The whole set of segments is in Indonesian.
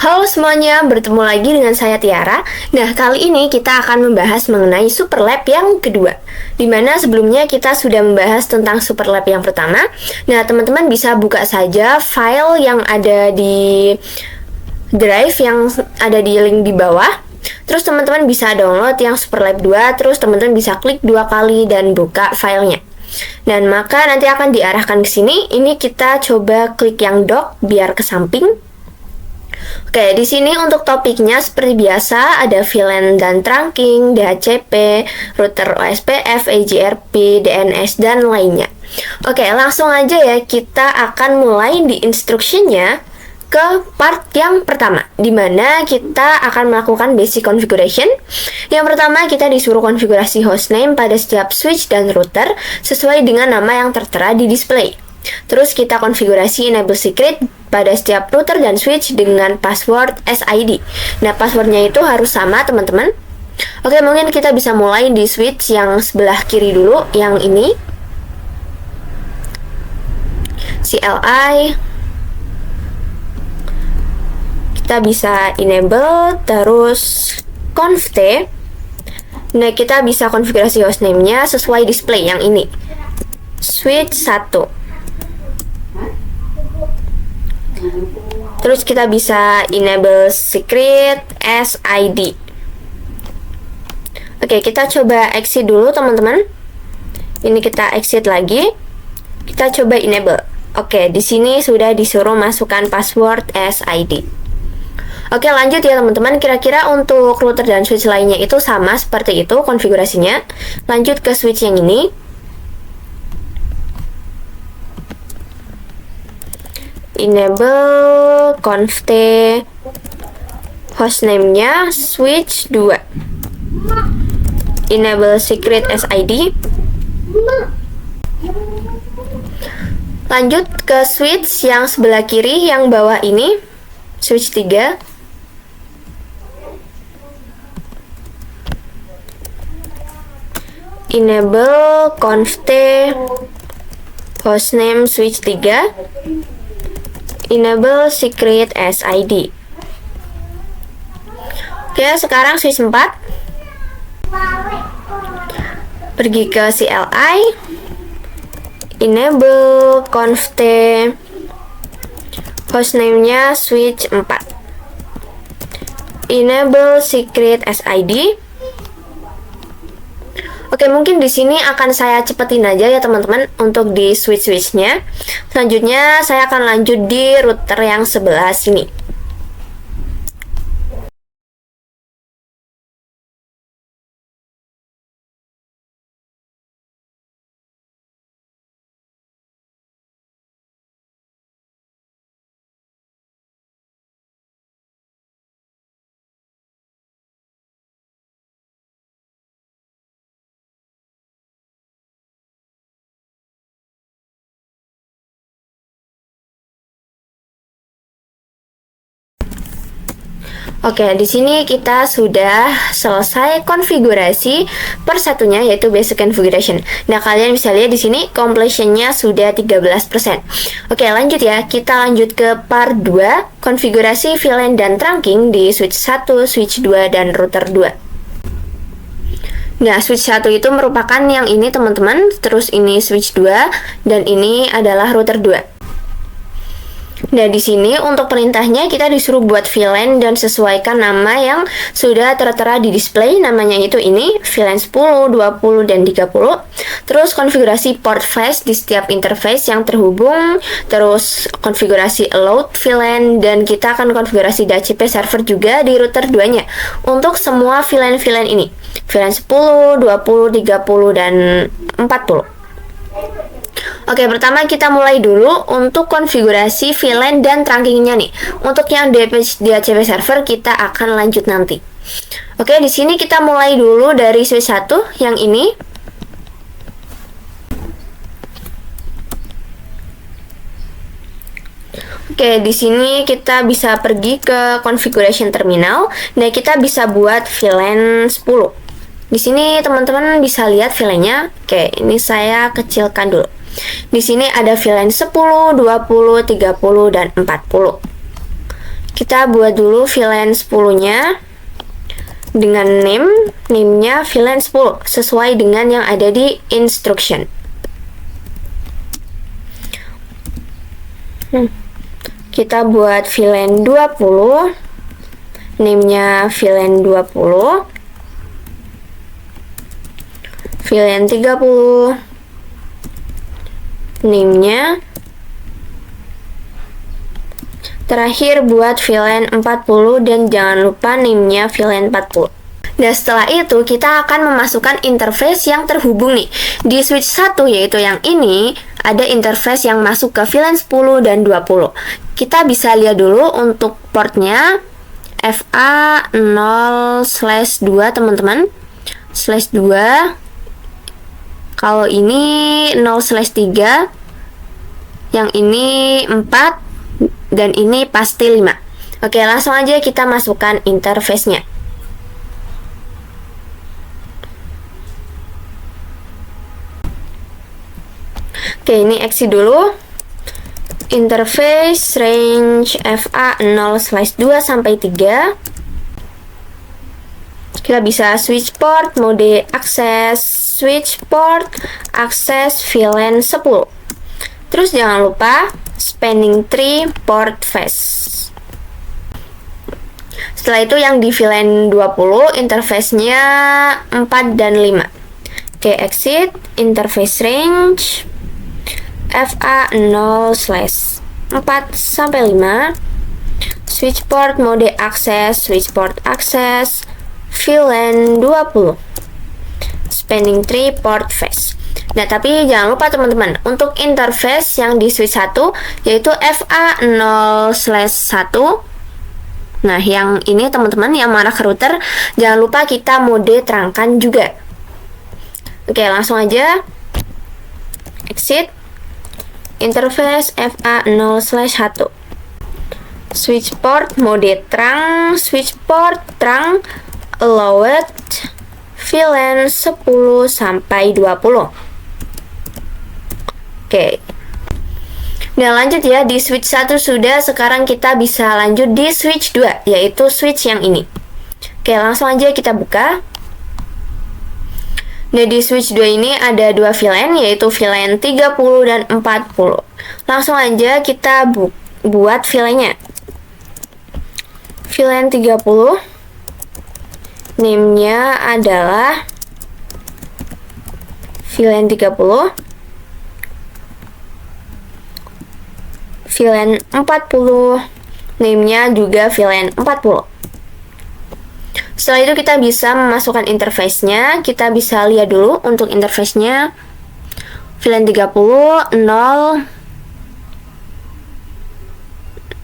Halo semuanya, bertemu lagi dengan saya Tiara. Nah, kali ini kita akan membahas mengenai Superlab yang kedua. Dimana sebelumnya kita sudah membahas tentang Superlab yang pertama. Nah, teman-teman bisa buka saja file yang ada di Drive yang ada di link di bawah. Terus teman-teman bisa download yang Superlab 2, terus teman-teman bisa klik 2 kali dan buka filenya. Dan maka nanti akan diarahkan ke sini. Ini kita coba klik yang dock biar ke samping. Oke, di sini untuk topiknya seperti biasa ada VLAN dan trunking, DHCP, router OSPF, AGRP, DNS dan lainnya. Oke, langsung aja ya, kita akan mulai di instructionnya ke part yang pertama, di mana kita akan melakukan basic configuration. Yang pertama, kita disuruh konfigurasi hostname pada setiap switch dan router sesuai dengan nama yang tertera di display. Terus kita konfigurasi enable secret pada setiap router dan switch dengan password SID. Nah, passwordnya itu harus sama, teman-teman. Oke, mungkin kita bisa mulai di switch yang sebelah kiri dulu, yang ini. CLI. Kita bisa enable, terus conft. Nah, kita bisa konfigurasi hostname-nya sesuai display yang ini. Switch 1. Terus kita bisa enable secret SID. Oke, kita coba exit dulu, teman-teman. Ini kita exit lagi. Kita coba enable. Oke, di sini sudah disuruh masukkan password SID. Oke, lanjut ya, teman-teman. Kira-kira untuk router dan switch lainnya itu sama seperti itu konfigurasinya. Lanjut ke switch yang ini. Enable conft hostname-nya switch 2. Enable secret SID. Lanjut ke switch yang sebelah kiri yang bawah ini, switch 3. Enable conft hostname switch 3. Enable secret SID. Oke, sekarang switch 4. Pergi ke CLI. Enable conft hostname-nya switch 4. Enable secret SID. Oke, mungkin di sini akan saya cepetin aja ya, teman-teman, untuk di switch-switchnya. Selanjutnya saya akan lanjut di router yang sebelah sini. Oke, di sini kita sudah selesai konfigurasi per satunya, yaitu basic configuration. Nah, kalian bisa lihat di sini completion-nya sudah 13%. Oke, lanjut ya. Kita lanjut ke part 2, konfigurasi VLAN dan trunking di switch 1, switch 2, dan router 2. Nah, switch 1 itu merupakan yang ini, teman-teman. Terus ini switch 2, dan ini adalah router 2. Nah, di sini untuk perintahnya kita disuruh buat VLAN dan sesuaikan nama yang sudah tertera di display. Namanya itu ini, VLAN 10, 20, dan 30. Terus konfigurasi port flash di setiap interface yang terhubung. Terus konfigurasi allowed VLAN, dan kita akan konfigurasi DHCP server juga di router 2-nya. Untuk semua VLAN-VLAN ini. VLAN 10, 20, 30, dan 40. Oke, pertama kita mulai dulu untuk konfigurasi VLAN dan trunkingnya nih. Untuk yang DHCP server kita akan lanjut nanti. Oke, di sini kita mulai dulu dari switch 1 yang ini. Oke, di sini kita bisa pergi ke configuration terminal. Nah, kita bisa buat VLAN 10. Di sini teman-teman bisa lihat VLAN-nya. Oke, ini saya kecilkan dulu. Di sini ada VLAN 10, 20, 30, dan 40. Kita buat dulu VLAN 10-nya dengan name-nya VLAN 10 sesuai dengan yang ada di instruction. Kita buat VLAN 20, name-nya VLAN 20, VLAN 30, name-nya. Terakhir buat VLAN 40 dan jangan lupa name-nya VLAN 40. Nah, setelah itu kita akan memasukkan interface yang terhubung nih. Di switch 1 yaitu yang ini, ada interface yang masuk ke VLAN 10 dan 20. Kita bisa lihat dulu untuk portnya FA0/2 teman-teman. /2. Kalau ini 0/3. Yang ini 4 dan ini pasti 5. Oke, langsung aja kita masukkan interface-nya. Oke, ini exit dulu. Interface range FA0/2 sampai 3. Kita bisa switch port, mode akses, switch port, akses VLAN 10. Terus jangan lupa spanning tree port face. Setelah itu yang di VLAN 20 interface-nya 4 dan 5. Oke, exit interface range FA0/4 sampai 5. Switch port mode akses, switch port akses, VLAN 20. Spanning tree port face. Nah, tapi jangan lupa teman-teman, untuk interface yang di switch 1 yaitu FA0/1. Nah, yang ini teman-teman yang mengarah ke router, jangan lupa kita mode terangkan juga. Oke, langsung aja exit interface FA0/1. Switch port mode terang, switch port terang, allowed VLAN 10 sampai 20. Oke. Nah, lanjut ya, di switch 1 sudah, sekarang kita bisa lanjut di switch 2, yaitu switch yang ini. Oke, langsung aja kita buka. Nah, di switch 2 ini ada dua VLAN, yaitu VLAN 30 dan 40. Langsung aja kita buat VLAN-nya. VLAN 30, name-nya adalah VLAN 30. VLAN 40, name-nya juga VLAN 40. Setelah itu kita bisa memasukkan interface-nya. Kita bisa lihat dulu untuk interface-nya. VLAN 30, 0,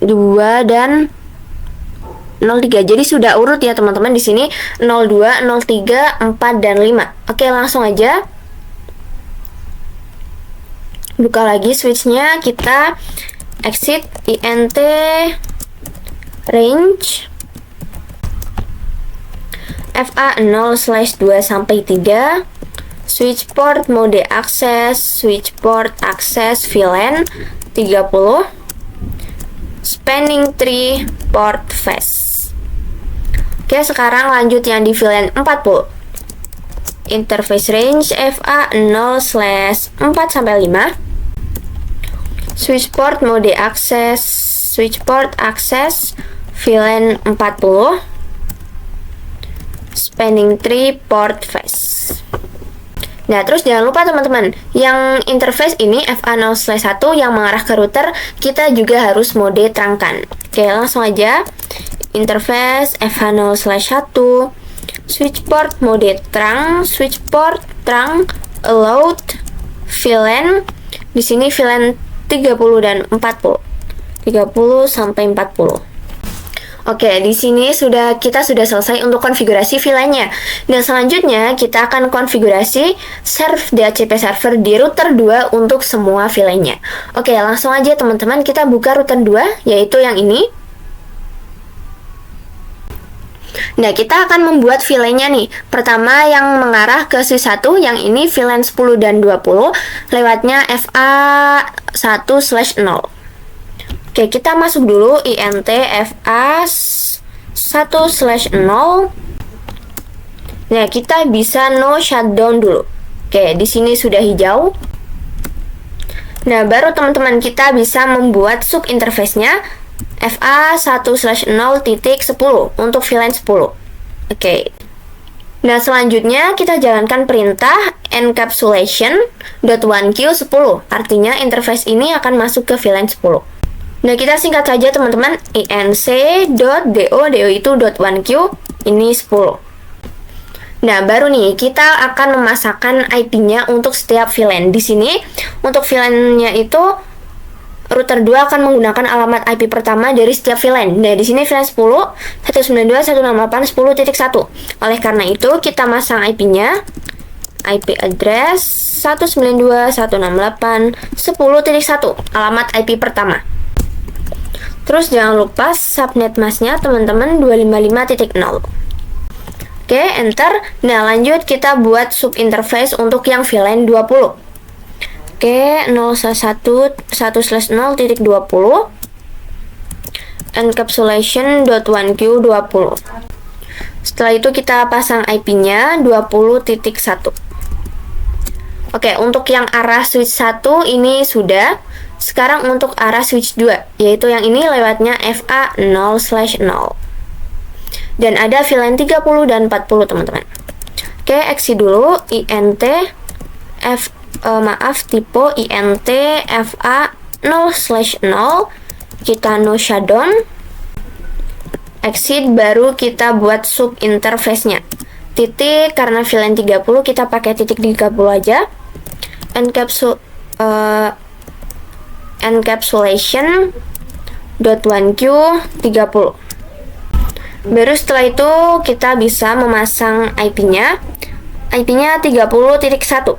2 dan 03. Jadi sudah urut ya teman-teman di sini 02, 03, 4 dan 5. Oke, langsung aja buka lagi switch-nya. Kita exit int range FA0/2 sampai 3. Switch port mode akses, switch port akses VLAN 30. Spanning tree port face. Oke, sekarang lanjut yang di VLAN 40. Interface range FA0/4 sampai 5. Switch port mode akses, switch port akses VLAN 40. Spanning tree port face. Nah, terus jangan lupa teman-teman, yang interface ini FA0/1 yang mengarah ke router, kita juga harus mode terangkan. Oke, langsung aja. Interface FA0/1, switch port mode terang, switch port terang, allowed VLAN. Di sini VLAN 30 dan 40. 30 sampai 40. Oke, di sini kita sudah selesai untuk konfigurasi VLAN-nya. Dan selanjutnya kita akan konfigurasi DHCP server di router 2 untuk semua VLAN-nya. Oke, langsung aja teman-teman, kita buka router 2, yaitu yang ini. Nah, kita akan membuat VLAN-nya nih. Pertama yang mengarah ke switch 1, yang ini VLAN 10 dan 20, lewatnya FA1/0. Oke, kita masuk dulu int fa 1/0. Nah, kita bisa no shutdown dulu. Oke, di sini sudah hijau. Nah, baru teman-teman kita bisa membuat sub interface-nya fa 1/0.10 untuk VLAN 10. Oke. Nah, selanjutnya kita jalankan perintah encapsulation.1q10. Artinya interface ini akan masuk ke VLAN 10. Nah, kita singkat saja teman-teman, inc.do itu .1q, ini 10. Nah, baru nih kita akan memasakkan IP-nya untuk setiap VLAN. Di sini untuk VLAN-nya itu router 2 akan menggunakan alamat IP pertama dari setiap VLAN. Nah, di sini VLAN 10 192.168.10.1. Oleh karena itu, kita masang IP-nya, IP address 192.168.10.1, alamat IP pertama. Terus jangan lupa subnet masknya teman-teman 255.0. Oke, enter. Nah, lanjut kita buat sub interface untuk yang VLAN 20. Oke, 1/0.20 encapsulation.1q20. Setelah itu kita pasang IP-nya 20.1. Oke, untuk yang arah switch 1 ini sudah. Sekarang untuk arah switch 2, yaitu yang ini lewatnya FA 0/0. Dan ada VLAN 30 dan 40, teman-teman. Oke, exit dulu tipe int FA 0/0. Kita no shutdown. Exit, baru kita buat sub interface-nya. Titik, karena VLAN 30 kita pakai titik 30 aja. encapsulation.1q30. Baru setelah itu kita bisa memasang IP-nya. IP-nya 30.1.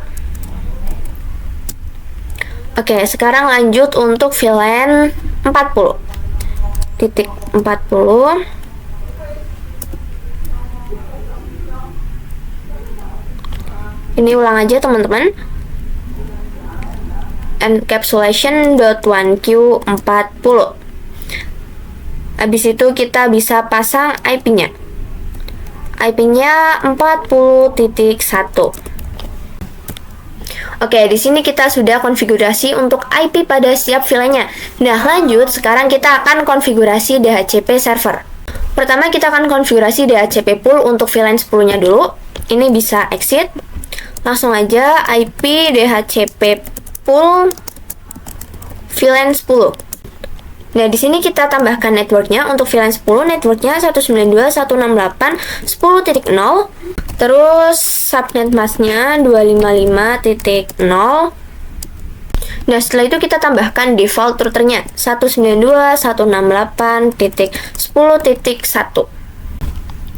Oke, sekarang lanjut untuk VLAN 40. Titik 40. Ini ulang aja teman-teman. encapsulation.1q40. Habis itu kita bisa pasang IP-nya. IP-nya 40.1. Oke, di sini kita sudah konfigurasi untuk IP pada setiap VLAN-nya. Nah, lanjut sekarang kita akan konfigurasi DHCP server. Pertama kita akan konfigurasi DHCP pool untuk VLAN 10-nya dulu. Ini bisa exit. Langsung aja IP DHCP pool VLAN 10. Nah, di sini kita tambahkan networknya. Untuk VLAN 10, networknya 192.168.10.0. Terus subnet masknya 255.0. Nah, setelah itu kita tambahkan default routernya 192.168.10.1.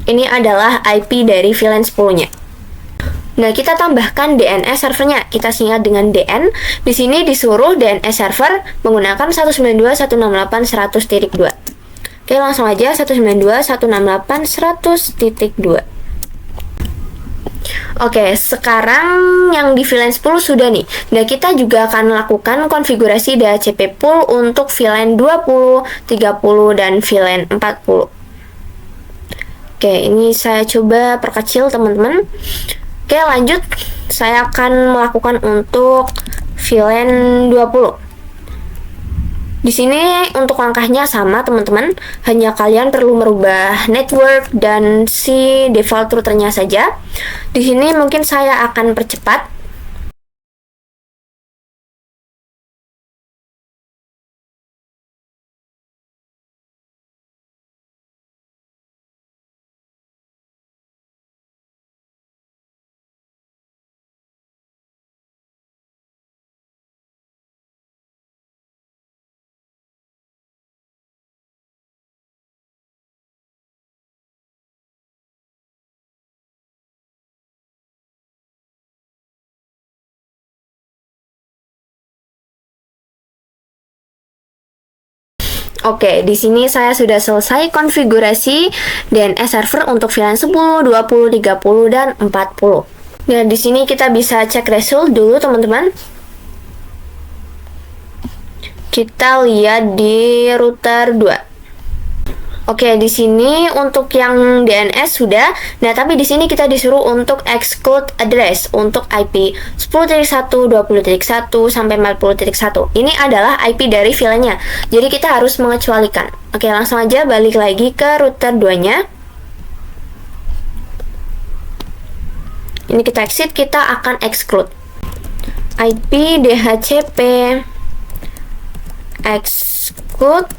Ini adalah IP dari VLAN 10-nya. Nah, kita tambahkan DNS servernya. Kita singkat dengan DN. Di sini disuruh DNS server menggunakan 192.168.100.2. Oke, langsung aja 192.168.100.2. Oke, sekarang yang di VLAN 10 sudah nih. Nah, kita juga akan melakukan konfigurasi DHCP pool untuk VLAN 20, 30, dan VLAN 40. Oke, ini saya coba perkecil teman-teman. Oke, lanjut saya akan melakukan untuk VLAN 20. Di sini untuk langkahnya sama teman-teman, hanya kalian perlu merubah network dan si default routernya saja. Di sini mungkin saya akan percepat. Oke, di sini saya sudah selesai konfigurasi DNS server untuk VLAN 10, 20, 30, dan 40. Nah, di sini kita bisa cek result dulu, teman-teman. Kita lihat di router 2. Oke, di sini untuk yang DNS sudah. Nah, tapi di sini kita disuruh untuk exclude address untuk IP 10.1, 20.1 sampai 40.1. Ini adalah IP dari VLAN-nya. Jadi kita harus mengecualikan. Oke, langsung aja balik lagi ke router 2-nya. Ini kita exit, kita akan exclude IP DHCP exclude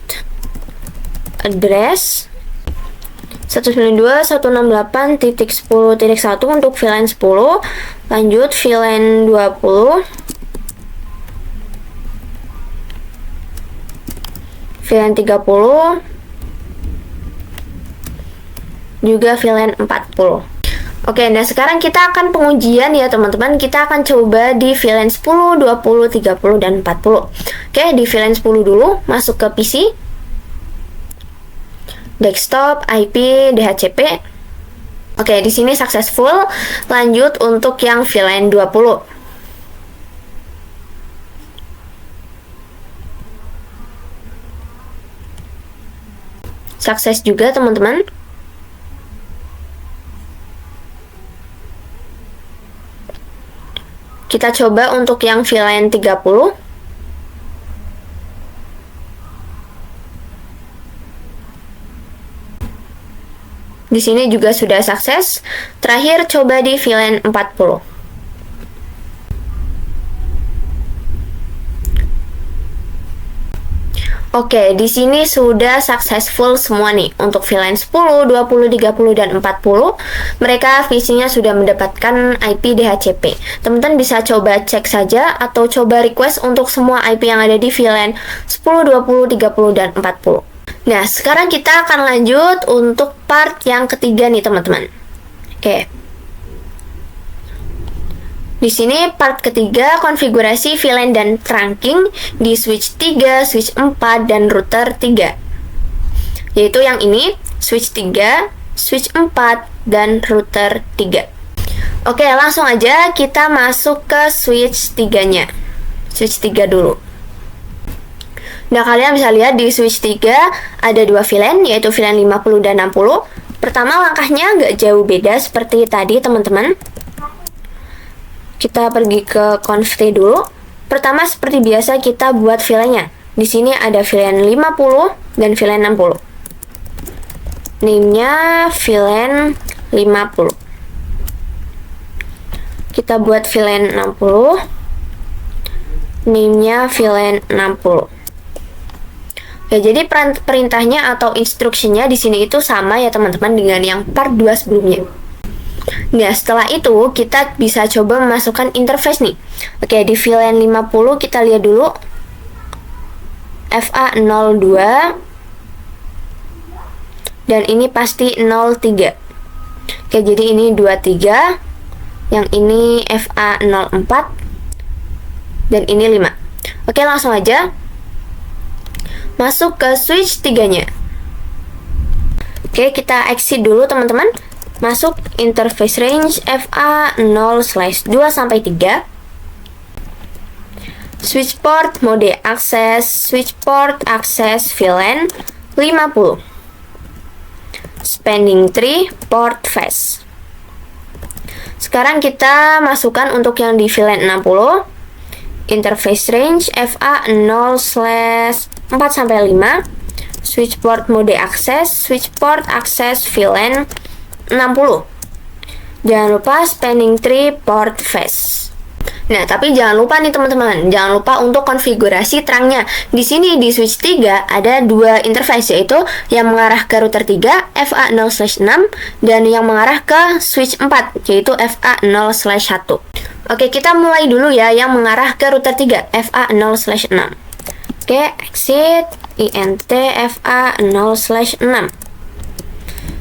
address 192.168.10.1 untuk VLAN 10, lanjut VLAN 20, VLAN 30, juga VLAN 40. Oke, nah sekarang kita akan pengujian ya teman-teman. Kita akan coba di VLAN 10, 20, 30, dan 40. Oke, di VLAN 10 dulu, masuk ke PC, desktop, IP, DHCP. Oke, di sini successful. Lanjut untuk yang VLAN 20. Sukses juga teman-teman. Kita coba untuk yang VLAN 30. Di sini juga sudah sukses. Terakhir coba di VLAN 40. Oke, di sini sudah successful semua nih. Untuk VLAN 10, 20, 30, dan 40, mereka visinya sudah mendapatkan IP DHCP. Teman-teman bisa coba cek saja atau coba request untuk semua IP yang ada di VLAN 10, 20, 30, dan 40. Nah, sekarang kita akan lanjut untuk part yang ketiga nih, teman-teman. Oke. Di sini part ketiga, konfigurasi VLAN dan trunking di switch 3, switch 4, dan router 3. Yaitu yang ini, switch 3, switch 4, dan router 3. Oke, langsung aja kita masuk ke switch 3-nya. Switch 3 dulu. Nah, kalian bisa lihat di switch 3 ada dua VLAN, yaitu VLAN 50 dan 60. Pertama, langkahnya nggak jauh beda seperti tadi, teman-teman. Kita pergi ke config dulu. Pertama, seperti biasa kita buat VLAN-nya. Di sini ada VLAN 50 dan VLAN 60. Name-nya VLAN 50. Kita buat VLAN 60. Name-nya VLAN 60. Ya, jadi perintahnya atau instruksinya di sini itu sama ya teman-teman dengan yang part 2 sebelumnya. Nah, setelah itu kita bisa coba memasukkan interface nih. Oke, di VLAN 50 kita lihat dulu FA02 dan ini pasti 03. Oke, jadi ini 23, yang ini FA04 dan ini 5. Oke, langsung aja masuk ke switch 3-nya. Oke, kita exit dulu teman-teman. Masuk interface range FA0/2-3. Switch port mode access, switch port access VLAN 50. Spanning tree port face. Sekarang kita masukkan untuk yang di VLAN 60. Interface range FA0/4-5. Switch port mode access, switch port access VLAN 60. Jangan lupa spanning tree port face. Nah, tapi jangan lupa nih teman-teman, jangan lupa untuk konfigurasi terangnya. Di sini di switch 3 ada dua interface, yaitu yang mengarah ke router 3 FA0/6 dan yang mengarah ke switch 4 yaitu FA0/1. Oke, kita mulai dulu ya yang mengarah ke router 3 FA0/6. Oke, exit INT FA0/6.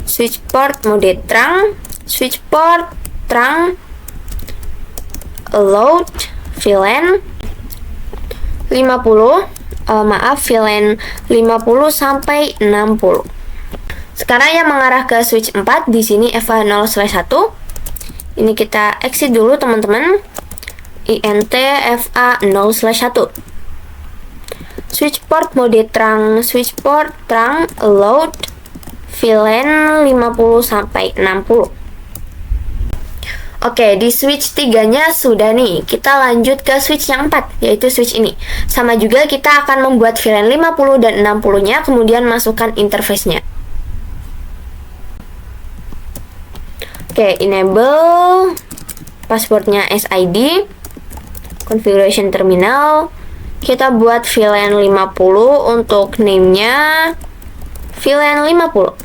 Switch port mode trunk, switch port trunk, load VLAN 50, VLAN 50 sampai 60. Sekarang yang mengarah ke switch 4 di sini FA0/1. Ini kita exit dulu teman-teman. INT FA0/1. switch port mode terang, switch port terang allowed VLAN 50 sampai 60. Oke, di switch 3-nya sudah nih. Kita lanjut ke switch yang 4, yaitu switch ini. Sama juga kita akan membuat VLAN 50 dan 60-nya, kemudian masukkan interface-nya. Oke, enable passwordnya SID, configuration terminal. Kita buat VLAN 50 untuk name-nya VLAN 50.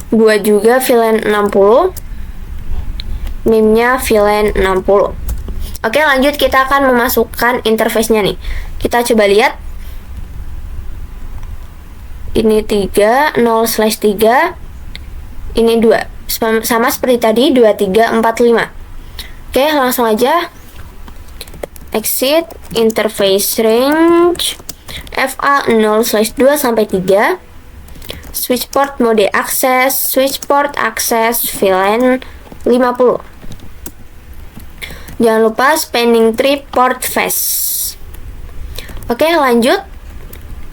Buat juga VLAN 60. Name-nya VLAN 60. Oke, lanjut kita akan memasukkan interface-nya nih. Kita coba lihat. Ini 3, 0/3. Ini 2. Sama seperti tadi, 2, 3, 4, 5. Oke, langsung aja. Exit interface range FA 0/2 sampai 3. Switch port mode access, switch port access VLAN 50. Jangan lupa spanning tree port face. Oke, lanjut.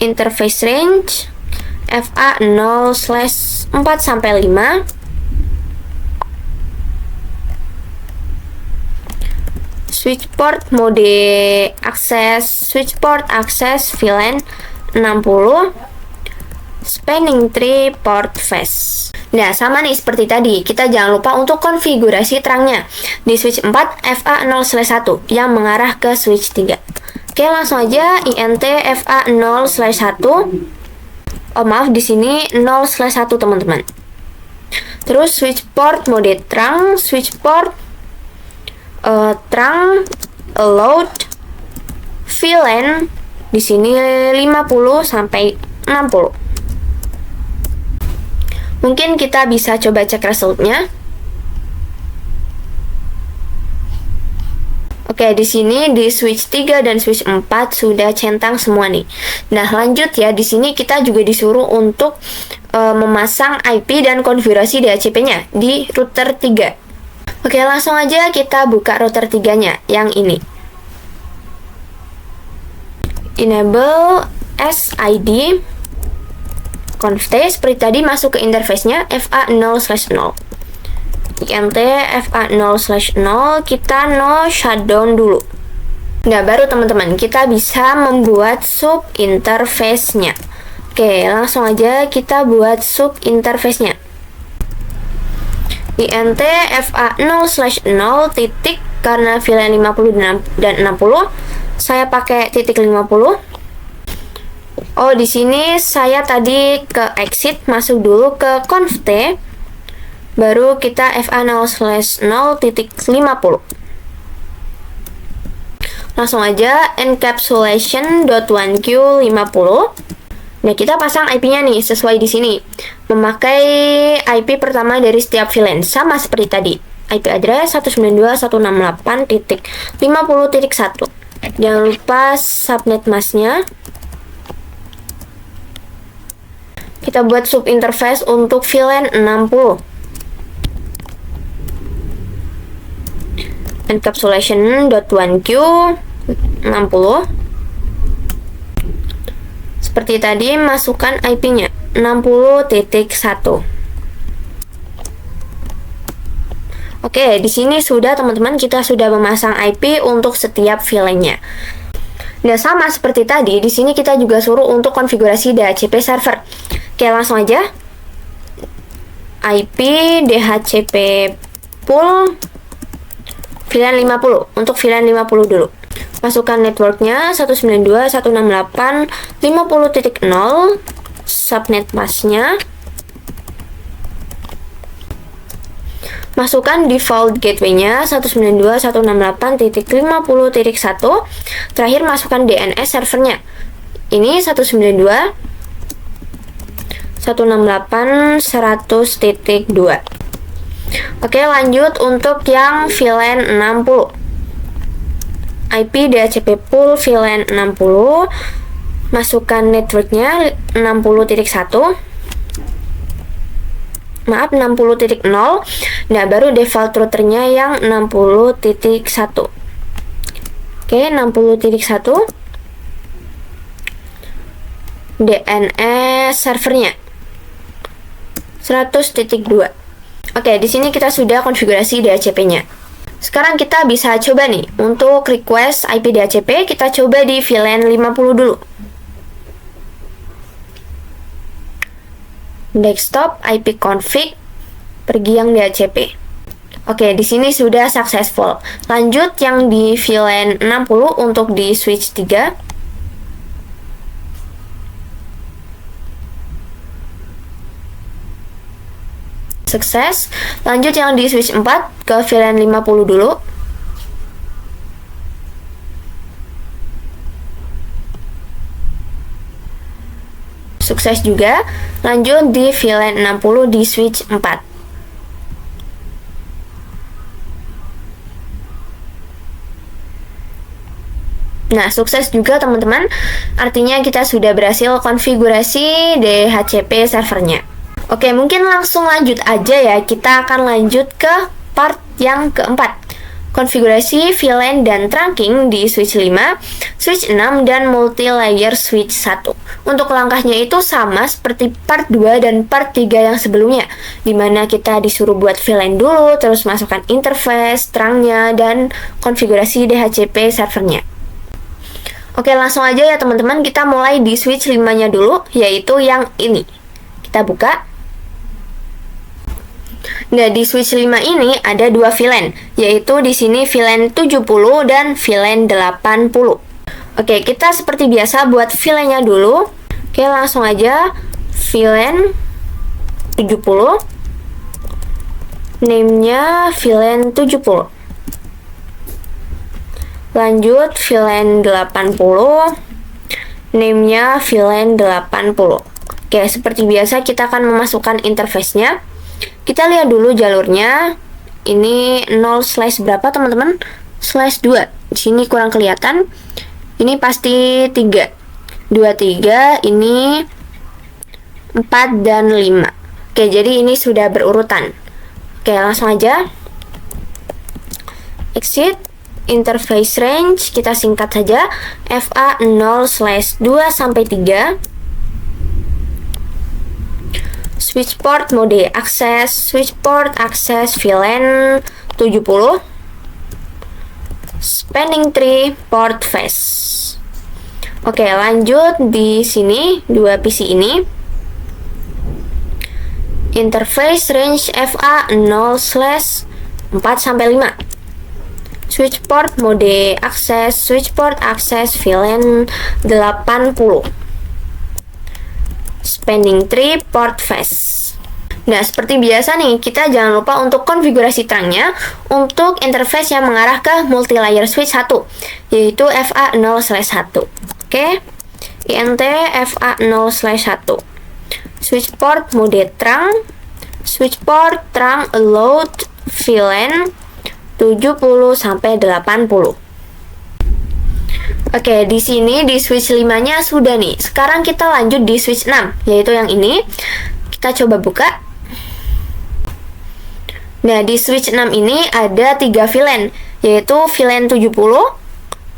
Interface range FA 0/4 sampai 5. Switch port mode access, switch port access VLAN 60. Spanning tree port face. Nah, sama nih seperti tadi. Kita jangan lupa untuk konfigurasi terangnya. Di switch 4 FA 0/1 yang mengarah ke switch 3. Oke, langsung aja INT FA 0/1. Oh, maaf, di sini 0/1 teman-teman. Terus switch port mode terang, switch port terang allowed VLAN di sini 50 sampai 60. Mungkin kita bisa coba cek resultnya. Oke, di sini di switch 3 dan switch 4 sudah centang semua nih. Nah, lanjut ya. Di sini kita juga disuruh untuk memasang IP dan konfigurasi DHCP-nya di router 3. Oke, langsung aja kita buka router 3-nya yang ini. Enable SID conft seperti tadi, masuk ke interface-nya FA 0/0. INT FA 0/0, kita no shutdown dulu. Nah, baru teman-teman kita bisa membuat sub interface-nya. Oke, langsung aja kita buat sub interface-nya. INT FA 0/0 titik, karena VLAN 50 dan 60 saya pakai titik 50. Oh, di sini saya tadi ke exit, masuk dulu ke conft, baru kita FA 0/0 titik 50. Langsung aja encapsulation.1q 50. Nah, kita pasang IP-nya nih sesuai di sini. Memakai IP pertama dari setiap VLAN sama seperti tadi. IP address 192.168.50.1. Jangan lupa subnet masknya. Kita buat sub interface untuk VLAN 60. Encapsulation.1q 60. Seperti tadi, masukkan IP-nya 60.1. Oke, di sini sudah teman-teman, kita sudah memasang IP untuk setiap VLAN-nya. Nah, sama seperti tadi, di sini kita juga suruh untuk konfigurasi DHCP server. Oke, langsung aja. IP DHCP pool VLAN 50. Untuk VLAN 50 dulu. Masukkan networknya 192.168.50.0, subnet masknya. Masukkan default gateway-nya 192.168.50.1. Terakhir masukkan DNS servernya. Ini 192.168.100.2. Oke, lanjut untuk yang VLAN 60. IP DHCP pool VLAN 60. Masukkan networknya 60.1. Maaf, 60.0. Nah, baru default routernya yang 60.1. Oke, 60.1. DNS servernya 100.2. Oke, di sini kita sudah konfigurasi DHCP-nya. Sekarang kita bisa coba nih untuk request IP DHCP, kita coba di VLAN 50 dulu. Desktop IP config, pergi yang DHCP. Oke, di sini sudah successful. Lanjut yang di VLAN 60 untuk di switch 3. Sukses. Lanjut yang di switch 4 ke VLAN 50 dulu. Sukses juga. Lanjut di VLAN 60 di switch 4. Nah, sukses juga teman-teman. Artinya kita sudah berhasil konfigurasi DHCP servernya. Oke, mungkin langsung lanjut aja ya. Kita akan lanjut ke part yang keempat. Konfigurasi VLAN dan trunking di switch 5, switch 6, dan multi-layer switch 1. Untuk langkahnya itu sama seperti part 2 dan part 3 yang sebelumnya, dimana kita disuruh buat VLAN dulu, terus masukkan interface, trunk-nya, dan konfigurasi DHCP servernya. Oke, langsung aja ya teman-teman, kita mulai di switch 5-nya dulu, yaitu yang ini. Kita buka. Nah, di switch 5 ini ada dua VLAN, yaitu di sini VLAN 70 dan VLAN 80. Oke, kita seperti biasa buat VLAN-nya dulu. Oke, langsung aja VLAN 70. Name-nya VLAN 70. Lanjut VLAN 80. Name-nya VLAN 80. Oke, seperti biasa kita akan memasukkan interface-nya. Kita lihat dulu jalurnya. Ini 0/ berapa teman-teman? /2. Di sini kurang kelihatan. Ini pasti 3. 2, 3. Ini 4 dan 5. Oke, jadi ini sudah berurutan. Oke, langsung aja. Exit. Interface range kita singkat saja FA 0/2 sampai 3. Switch port mode akses, switch port akses VLAN 70. Spanning tree port face. Oke, lanjut di sini dua PC ini. Interface range FA 0/4 sampai 5. Switch port mode akses, switch port akses VLAN 80. Spanning tree port face. Nah, seperti biasa nih, kita jangan lupa untuk konfigurasi trunk-nya untuk interface yang mengarah ke multi-layer switch 1, yaitu FA 0/1. Oke, INT FA 0/1. Switch port mode trunk, switch port trunk load VLAN 70 sampai 80. Oke, di sini di switch 5-nya sudah nih. Sekarang kita lanjut di switch 6, yaitu yang ini. Kita coba buka. Nah, di switch 6 ini ada 3 VLAN, yaitu VLAN 70,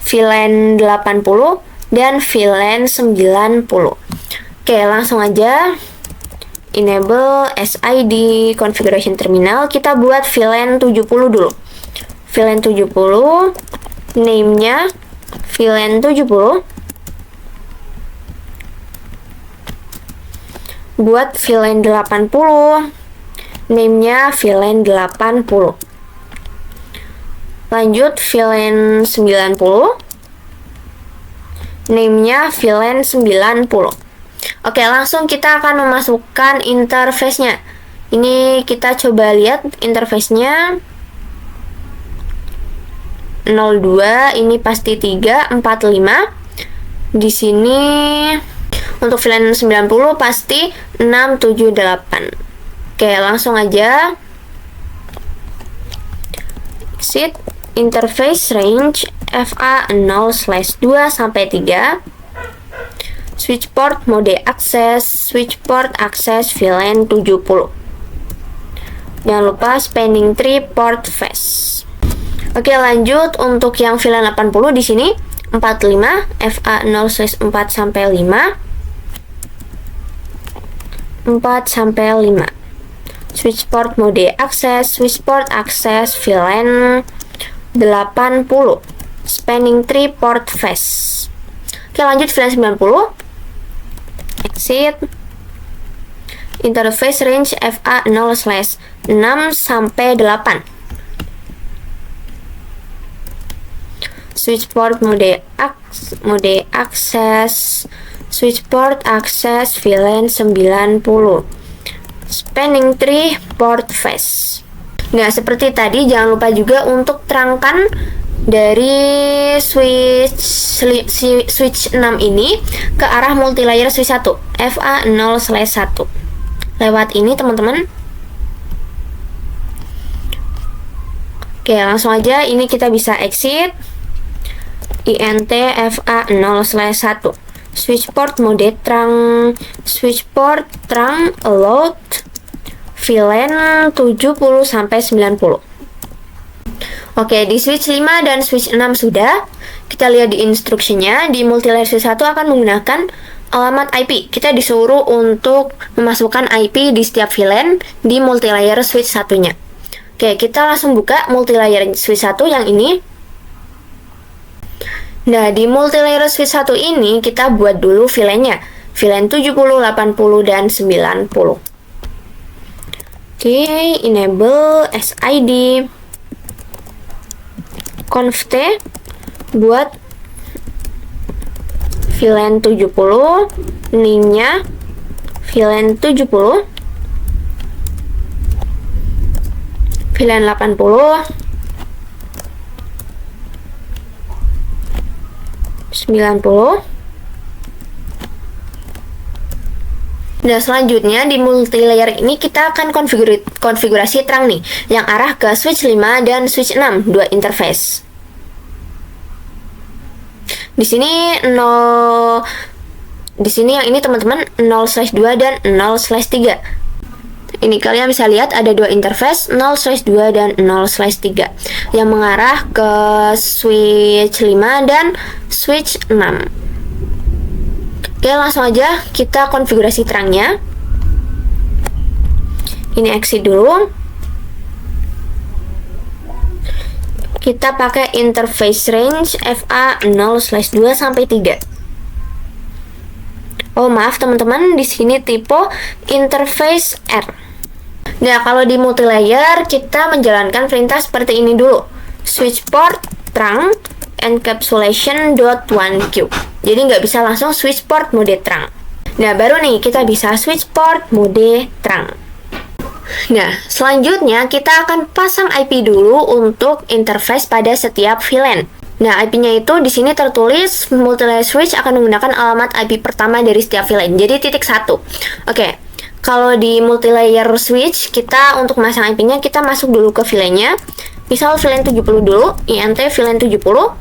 VLAN 80, dan VLAN 90. Oke, langsung aja. Enable SID configuration terminal. Kita buat VLAN 70 dulu. VLAN 70, name-nya VLAN 70. Buat VLAN 80, name-nya VLAN 80. Lanjut VLAN 90, name-nya VLAN 90. Oke, langsung kita akan memasukkan interface-nya. Ini kita coba lihat interface-nya. 02, ini pasti 3, 4, 5. Di sini untuk VLAN 90 pasti 6, 7, 8. Oke, langsung aja. Exit interface range FA 0/2 sampai 3. Switch port mode akses, switch port akses VLAN 70. Jangan lupa spanning tree port face. Oke, lanjut untuk yang VLAN 80 di sini 45 FA 0/4 sampai 5. 4 sampai 5. Switch port mode akses, switch port akses VLAN 80, spanning tree port face. Oke, lanjut VLAN 90. Exit. Interface range FA 0/6 sampai 8. Switch port mode akses, switch port akses VLAN 90. Spanning tree port face. Nah, seperti tadi jangan lupa juga untuk terangkan dari switch 6 ini ke arah multilayer switch 1 FA 0/1. Lewat ini teman-teman. Oke, langsung aja ini kita bisa exit. INT FA 0/1. Switch port mode terang, switch port terang allowed VLAN 70 sampai 90. Oke, di switch 5 dan switch 6 sudah. Kita lihat di instruksinya, di multilayer switch 1 akan menggunakan alamat IP. Kita disuruh untuk memasukkan IP di setiap VLAN di multilayer switch satunya. Oke, kita langsung buka multilayer switch 1 yang ini. Nah, di multilayer switch 1 ini kita buat dulu VLAN-nya. VLAN 70, 80, dan 90. Oke, enable SID. Conft buat VLAN 70, name-nya VLAN 70. VLAN 80. 90. Nah, selanjutnya di multilayer ini kita akan konfigurasi terang nih yang arah ke switch 5 dan switch 6, dua interface. Di sini yang ini teman-teman 0/2 dan 0/3. Ini kalian bisa lihat ada dua interface 0/2 dan 0/3 yang mengarah ke switch 5 dan switch 6. Oke, langsung aja kita konfigurasi terangnya. Ini exit dulu. Kita pakai interface range FA 0/2 sampai 3. Oh, maaf teman-teman, di sini tipe interface R. Nah, kalau di multilayer kita menjalankan perintah seperti ini dulu. Switch port terang encapsulation.1Q. Jadi nggak bisa langsung switch port mode terang. Nah, baru nih kita bisa switch port mode terang. Nah, selanjutnya kita akan pasang IP dulu untuk interface pada setiap VLAN. Nah, IP-nya itu di sini tertulis multilayer switch akan menggunakan alamat IP pertama dari setiap VLAN. Jadi ×1. Oke. Kalau di multilayer switch, kita untuk masang IP-nya, kita masuk dulu ke VLAN-nya. Misal VLAN 70 dulu, INT VLAN 70.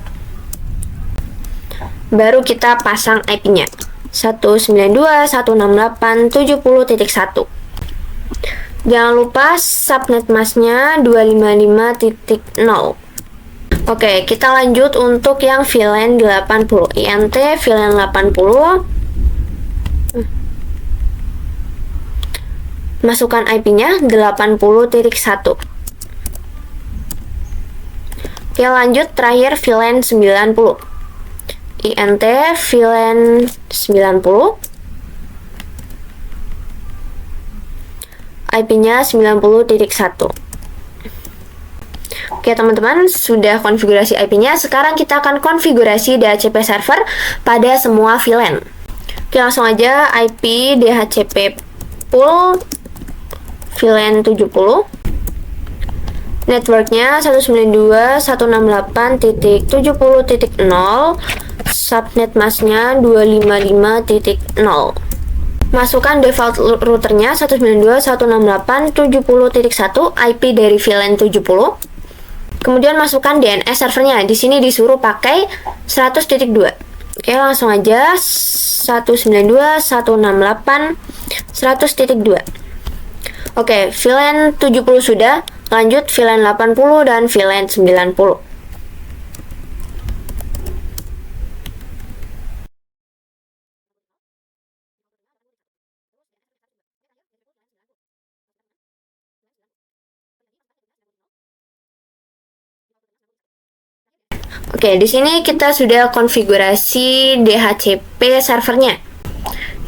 Baru kita pasang IP-nya. 192.168.70.1. Jangan lupa subnet mask-nya 255.0. Oke, kita lanjut untuk yang VLAN 80. INT VLAN 80. Masukkan IP-nya 80.1. Oke, lanjut terakhir VLAN 90. INT VLAN 90. IP-nya 90.1. Oke teman-teman, sudah konfigurasi IP-nya. Sekarang kita akan konfigurasi DHCP server pada semua VLAN. Oke, langsung aja IP DHCP pool VLAN 70. Networknya 192.168.70.0. Subnet masknya 255.0. Masukkan default routernya 192.168.70.1, IP dari VLAN 70. Kemudian masukkan DNS servernya. Di sini disuruh pakai 100.2. Oke, langsung aja 192.168.100.2. Oke, VLAN 70 sudah. Lanjut VLAN 80 dan VLAN 90. Oke, di sini kita sudah konfigurasi DHCP servernya.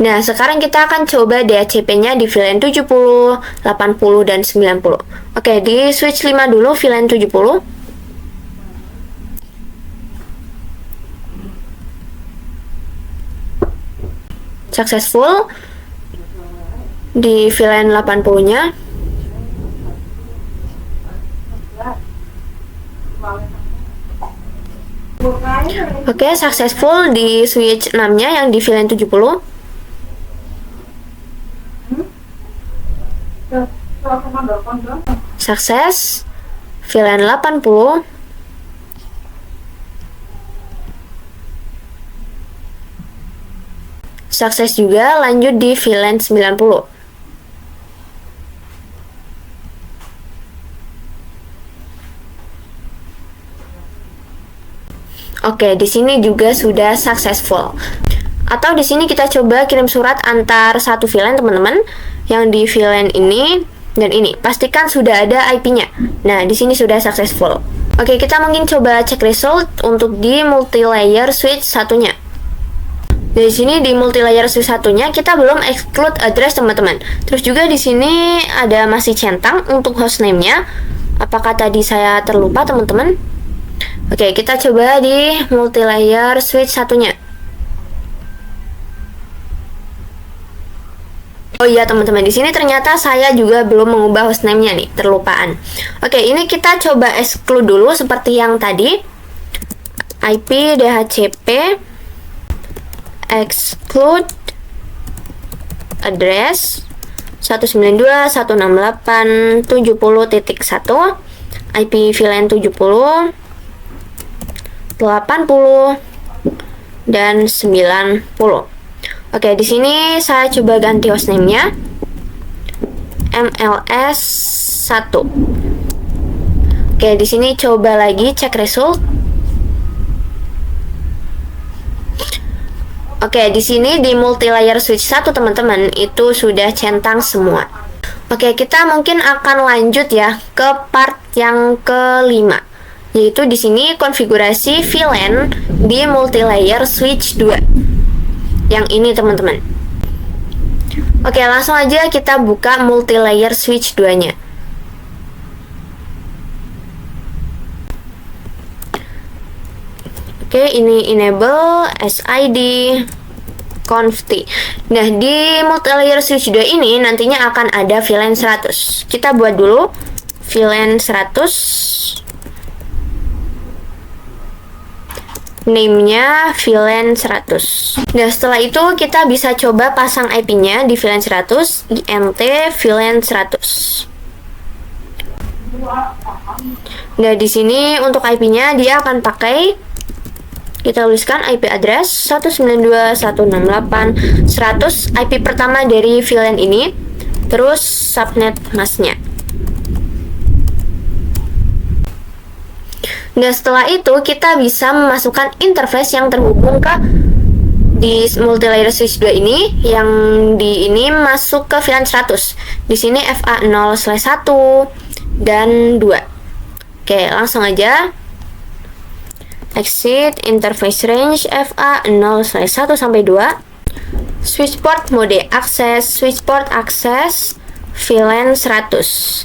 Nah, sekarang kita akan coba DHCP-nya di VLAN 70, 80, dan 90. Oke, di switch 5 dulu VLAN 70. Successful. Di VLAN 80-nya. Oke, successful di switch 6-nya yang di VLAN 70. Sukses. VLAN 80. Sukses juga, lanjut di VLAN 90. Oke, di sini juga sudah successful. Atau di sini kita coba kirim surat antar satu VLAN, teman-teman. Yang di VLAN ini dan ini. Pastikan sudah ada IP-nya. Nah, di sini sudah successful. Oke, kita mungkin coba cek result untuk di multi-layer switch satunya. Di sini di multi-layer switch satunya kita belum exclude address, teman-teman. Terus juga di sini ada masih centang untuk hostname-nya. Apakah tadi saya terlupa, teman-teman? Oke, kita coba di multi-layer switch satunya. Oh iya, teman-teman, di sini ternyata saya juga belum mengubah hostname-nya nih, terlupaan. Oke, ini kita coba exclude dulu seperti yang tadi. IP DHCP exclude address 192.168.70.1 IP VLAN 70, 80, dan 90. Oke, di sini saya coba ganti hostname-nya MLS 1. Oke, di sini coba lagi cek result. Oke, di sini di multi-layer switch 1, teman-teman, itu sudah centang semua. Oke, kita mungkin akan lanjut ya ke part yang kelima, yaitu di sini konfigurasi VLAN di multi-layer switch 2. Yang ini, teman-teman. Oke, langsung aja kita buka multi-layer switch 2-nya. Oke, ini enable SID conft. Nah, di multi-layer switch 2 ini nantinya akan ada VLAN 100. Kita buat dulu VLAN 100. Name-nya VLAN 100. Nah, setelah itu kita bisa coba pasang IP-nya di VLAN 100, INT VLAN 100. Nah, di sini untuk IP-nya dia akan pakai, kita tuliskan IP address 192.168.100, IP pertama dari VLAN ini, terus subnet mask-nya. Nah, setelah itu kita bisa memasukkan interface yang terhubung ke di multi-layer switch 2 ini, yang di ini masuk ke VLAN 100. Di sini FA0/1 dan 2. Oke, langsung aja. Exit interface range FA0/1 sampai 2. Switch port mode access, switch port access VLAN 100.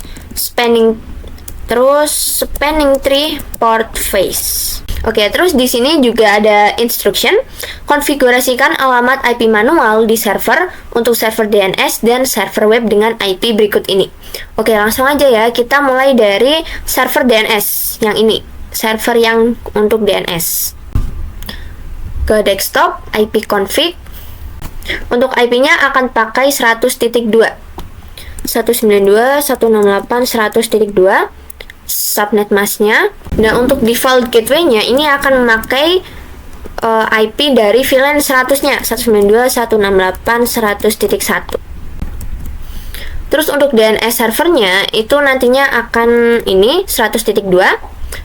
Spanning tree port face. Oke, terus di sini juga ada instruction. Konfigurasikan alamat IP manual di server untuk server DNS dan server web dengan IP berikut ini. Oke, langsung aja ya. Kita mulai dari server DNS yang ini. Server yang untuk DNS. Ke desktop, IP config. Untuk IP-nya akan pakai 100.2. 192.168.100.2. Subnet mask-nya. Dan untuk default gateway-nya ini akan memakai IP dari VLAN 100-nya 192.168.100.1. Terus untuk DNS servernya itu nantinya akan ini 100.2.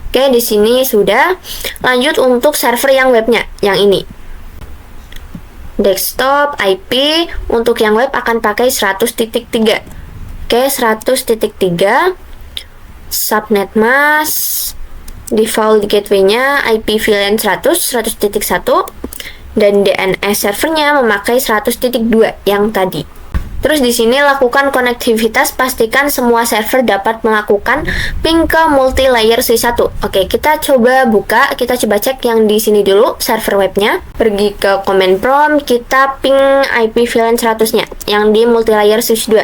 Oke, di sini sudah. Lanjut untuk server yang webnya yang ini. Desktop IP untuk yang web akan pakai 100.3. Oke, 100.3. Subnet mask Default gateway-nya IP VLAN 100.1, dan DNS servernya memakai 100.2 yang tadi. Terus di sini lakukan konektivitas, pastikan semua server dapat melakukan ping ke multi-layer switch 1. Oke, kita coba buka, kita coba cek yang di sini dulu server webnya. Pergi ke command prompt, kita ping IP VLAN 100-nya yang di multi-layer switch 2.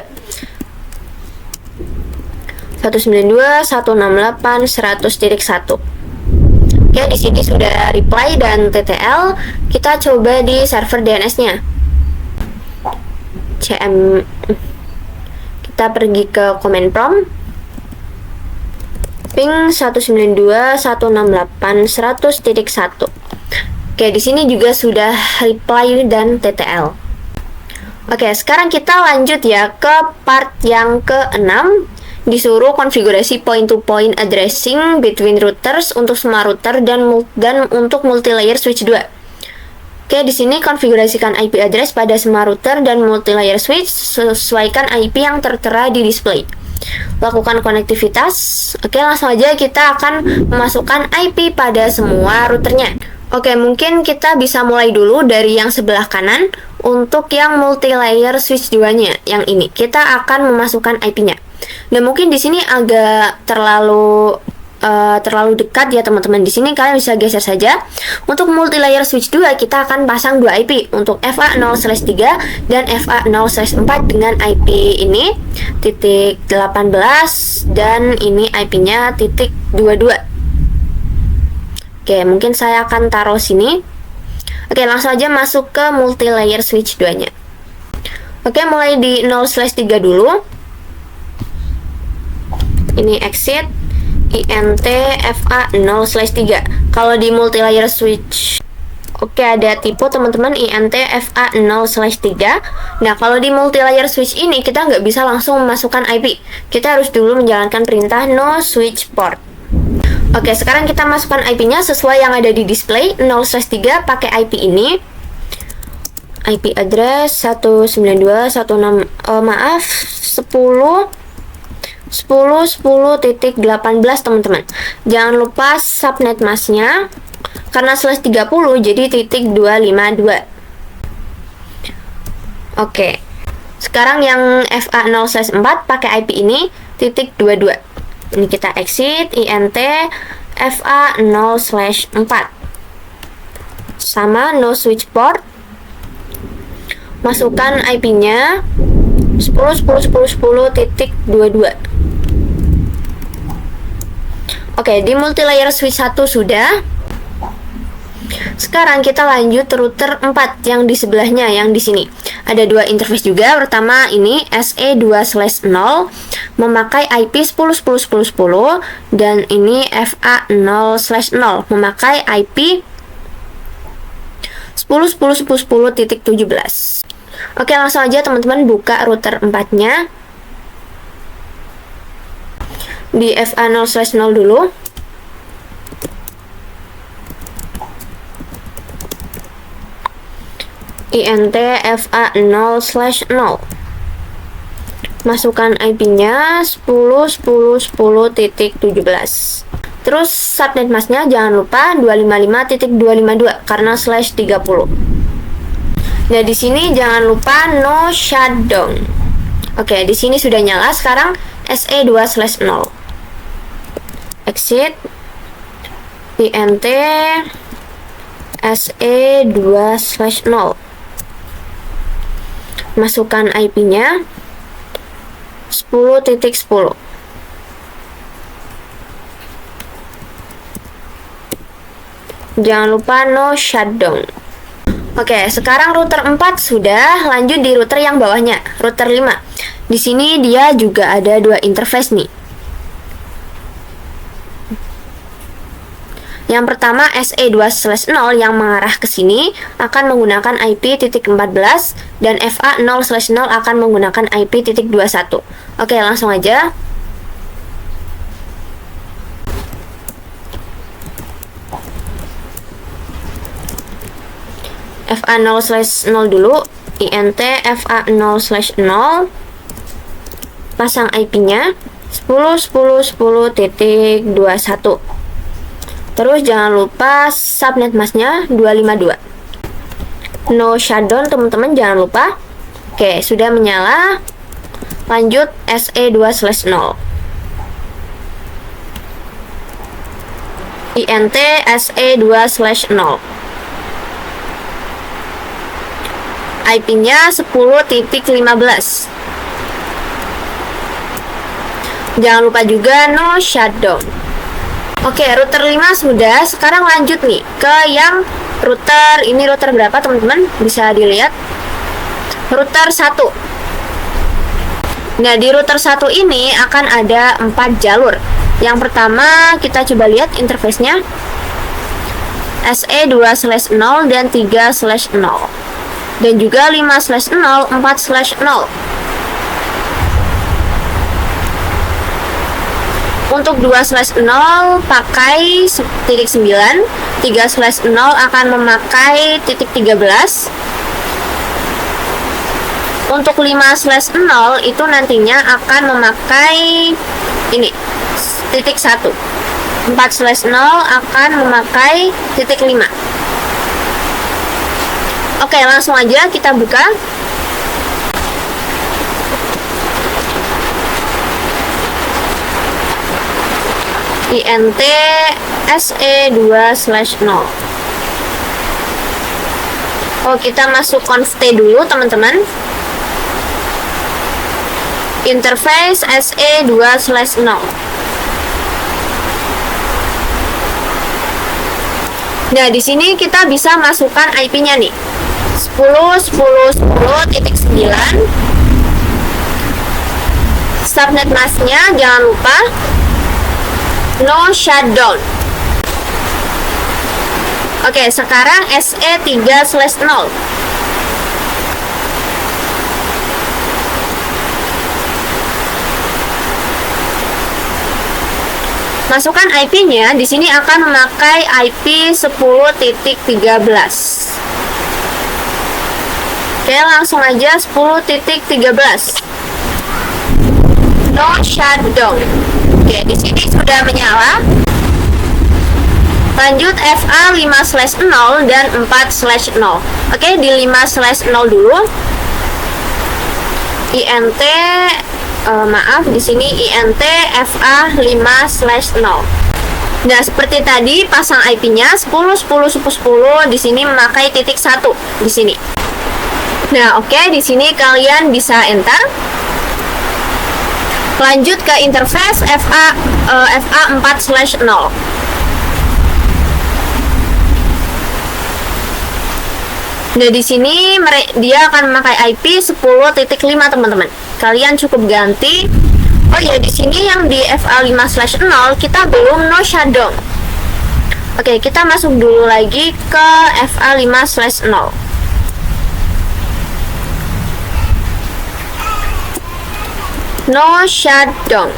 192.168.100.1. Oke, di sini sudah reply dan TTL. Kita coba di server DNS-nya. Kita pergi ke command prompt, ping 192.168.100.1. Oke, di sini juga sudah reply dan TTL. Oke, sekarang kita lanjut ya ke part yang ke-6. Disuruh konfigurasi point-to-point addressing between routers untuk semua router dan untuk multi-layer switch 2. Oke, di sini konfigurasikan IP address pada semua router dan multi-layer switch, sesuaikan IP yang tertera di display. Lakukan konektivitas. Oke, langsung aja kita akan memasukkan IP pada semua routernya. Oke, mungkin kita bisa mulai dulu dari yang sebelah kanan. Untuk yang multi-layer switch 2-nya, yang ini, kita akan memasukkan IP-nya. Dan mungkin di sini agak terlalu dekat ya teman-teman. Di sini kalian bisa geser saja. Untuk multi-layer switch 2 kita akan pasang 2 IP untuk FA0/3 dan FA0/4 dengan IP ini .18 dan ini IP-nya .22. Oke, mungkin saya akan taruh sini. Oke, langsung aja masuk ke multi-layer switch 2-nya. Oke, mulai di 0/3 dulu. Ini exit INT FA0/3. Kalau di multi-layer switch, oke, ada tipe teman-teman, INT FA0/3. Nah, kalau di multi-layer switch ini kita nggak bisa langsung memasukkan IP. Kita harus dulu menjalankan perintah no switch port. Oke, sekarang kita masukkan IP-nya sesuai yang ada di display. 0/3 pakai IP ini. IP address 10.10.18 teman-teman. Jangan lupa subnet masknya, karena /30 jadi .252. Oke, sekarang yang FA0/4 pakai IP ini .22. Ini kita exit INT FA0/4 sama no switch port. Masukkan IP-nya 10.10.10.22. Oke, di multi-layer switch 1 sudah. Sekarang kita lanjut router 4 yang di sebelahnya, yang di sini. Ada dua interface juga. Pertama ini SE2/0 memakai IP 10.10.10.10 dan ini FA0/0 memakai IP 10.10.10.17. Oke, langsung aja teman-teman buka router 4-nya. Di FA0/0 dulu. INT FA0/0. Masukkan IP-nya 10.10.10.17. Terus subnet masknya jangan lupa 255.252 karena /30. Nah, di sini jangan lupa no shutdown. Oke, di sini sudah nyala. Sekarang SE2/0. Exit INT SE2/0. Masukkan IP-nya 10.10. Jangan lupa no shutdown. Oke, sekarang router 4 sudah. Lanjut di router yang bawahnya, router 5. Di sini dia juga ada dua interface nih. Yang pertama SE2/0 yang mengarah ke sini akan menggunakan IP .14 dan FA0/0 akan menggunakan IP .21. Oke, langsung aja. FA0/0 dulu, INT FA0/0. Pasang IP-nya 10.10.10.21. Terus jangan lupa subnet masknya 252. No shutdown teman-teman, jangan lupa. Oke, sudah menyala. Lanjut SE2/0. INT SE2/0. IP-nya 10.15. Jangan lupa juga no shutdown. Oke, router 5 sudah. Sekarang lanjut nih ke yang router. Ini router berapa teman-teman? Bisa dilihat. Router 1. Nah, di router 1 ini akan ada 4 jalur. Yang pertama, kita coba lihat interface-nya. SE2/0 dan 3/0. Dan juga 5/0, 4/0. Untuk 2/0 pakai titik 9, 3/0 akan memakai titik 13. Untuk 5/0 itu nantinya akan memakai ini titik 1. 4/0 akan memakai titik 5. Oke, langsung aja kita buka. INT SE2/0. Oh, kita masuk conft dulu teman-teman. Interface SE2/0. Nah, di sini kita bisa masukkan IP-nya nih. 10.10.10.9. Subnet masknya jangan lupa no shutdown. Oke, sekarang SE3/0. Masukkan IP-nya. Di sini akan memakai IP 10.13. Oke, langsung aja 10.13. No shutdown. Oke, di sini sudah menyala. Lanjut FA 5/0 dan 4/0. Oke, di 5/0 dulu. INT maaf, di sini INT FA 5/0. Nah, seperti tadi pasang IP-nya 10.10.10.10, di sini memakai titik 1 di sini. Nah, oke, di sini kalian bisa enter. Lanjut ke interface FA 4/0. Nah, di sini dia akan memakai IP 10.5 teman-teman. Kalian cukup ganti. Oh ya, di sini yang di FA 5/0 kita belum no shutdown. Oke, kita masuk dulu lagi ke FA 5/0. No shutdown.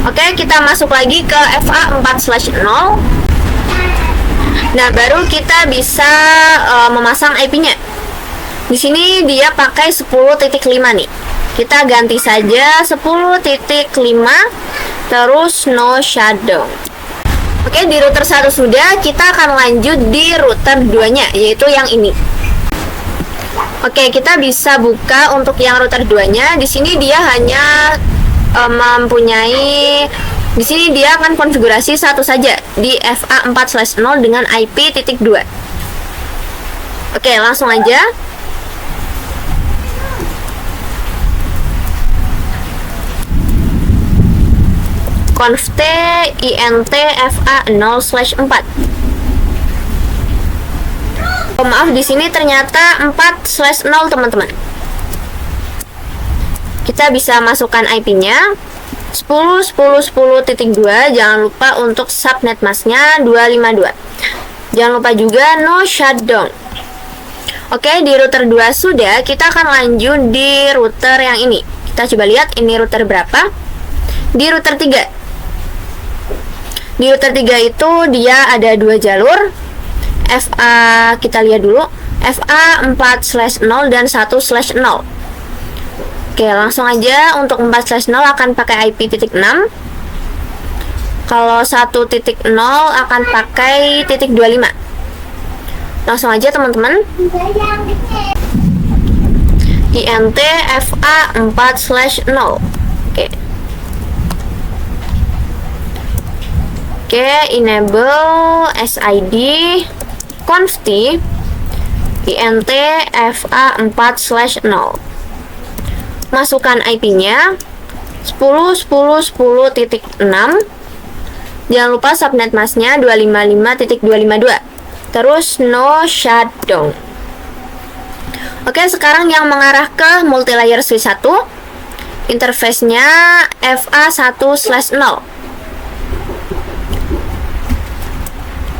Oke, kita masuk lagi ke FA 4/0. Nah, baru kita bisa memasang IP-nya. Di sini dia pakai 10.5 nih. Kita ganti saja 10.5 terus no shutdown. Oke, di router 1 sudah, kita akan lanjut di router 2-nya, yaitu yang ini. Oke, kita bisa buka untuk yang router 2-nya. Di sini dia hanya mempunyai, di sini dia akan konfigurasi satu saja di FA 4/0 dengan IP titik 2. Oke, langsung aja. Conft INT FA 0/4. Oh, maaf, di sini ternyata 4/0 teman-teman. Kita bisa masukkan IP-nya 10.10.10.2. Jangan lupa untuk subnet masknya 252. Jangan lupa juga no shutdown. Oke, di router 2 sudah. Kita akan lanjut di router yang ini. Kita coba lihat ini router berapa. Di router 3. Di router 3 itu dia ada 2 jalur. FA, kita lihat dulu, FA 4/0 dan 1/0. Oke, langsung aja. Untuk 4/0 akan pakai IP titik 6. Kalau 1.0 akan pakai titik 25. Langsung aja teman-teman. INT FA 4/0. Oke, enable SID conft INT FA 4/0. Masukkan IP-nya 10.10.10.6. Jangan lupa subnet masknya 255.252. Terus no shutdown. Oke, sekarang yang mengarah ke multilayer switch 1, interface-nya FA1/0.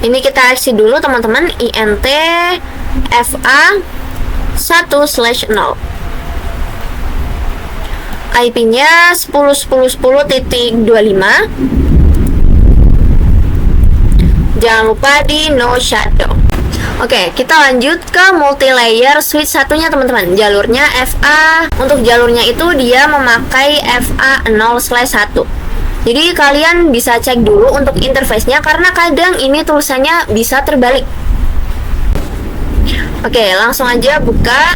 Ini kita isi dulu teman-teman, INT FA1/0. IP-nya 10.10.10.25. Jangan lupa di no shutdown. Oke, kita lanjut ke multilayer switch satunya teman-teman. Jalurnya FA. Untuk jalurnya itu dia memakai FA0/1. Jadi kalian bisa cek dulu untuk interface-nya karena kadang ini tulisannya bisa terbalik. Oke, langsung aja buka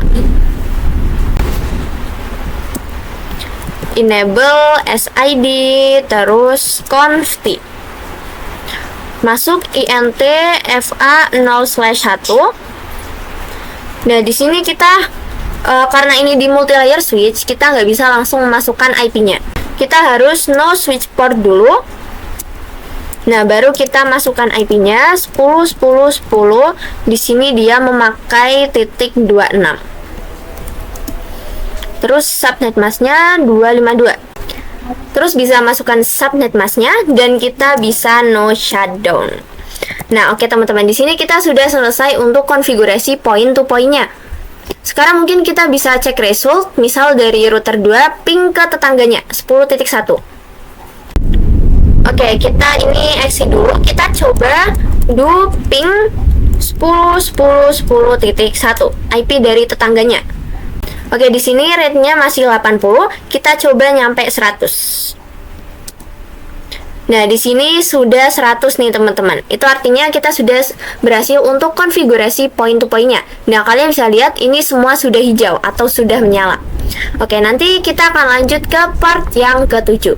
enable SID terus conft. Masuk INT FA0/1. Nah, di sini kita karena ini di multilayer switch, kita nggak bisa langsung memasukkan IP-nya. Kita harus no switch port dulu. Nah, baru kita masukkan IP-nya 10.10.10. Di sini dia memakai titik 26. Terus subnet masknya 252. Terus bisa masukkan subnet masknya dan kita bisa no shutdown. Nah, oke teman-teman, di sini kita sudah selesai untuk konfigurasi point to point-nya. Sekarang mungkin kita bisa cek result, misal dari router 2 ping ke tetangganya 10.1. Oke, kita ini exit dulu. Kita coba do ping 10.10.10.1 IP dari tetangganya. Oke, di sini rate-nya masih 80. Kita coba nyampe 100. Nah, di sini sudah 100 nih teman-teman. Itu artinya kita sudah berhasil untuk konfigurasi point to point-nya. Nah, kalian bisa lihat ini semua sudah hijau atau sudah menyala. Oke, nanti kita akan lanjut ke part yang ke-7.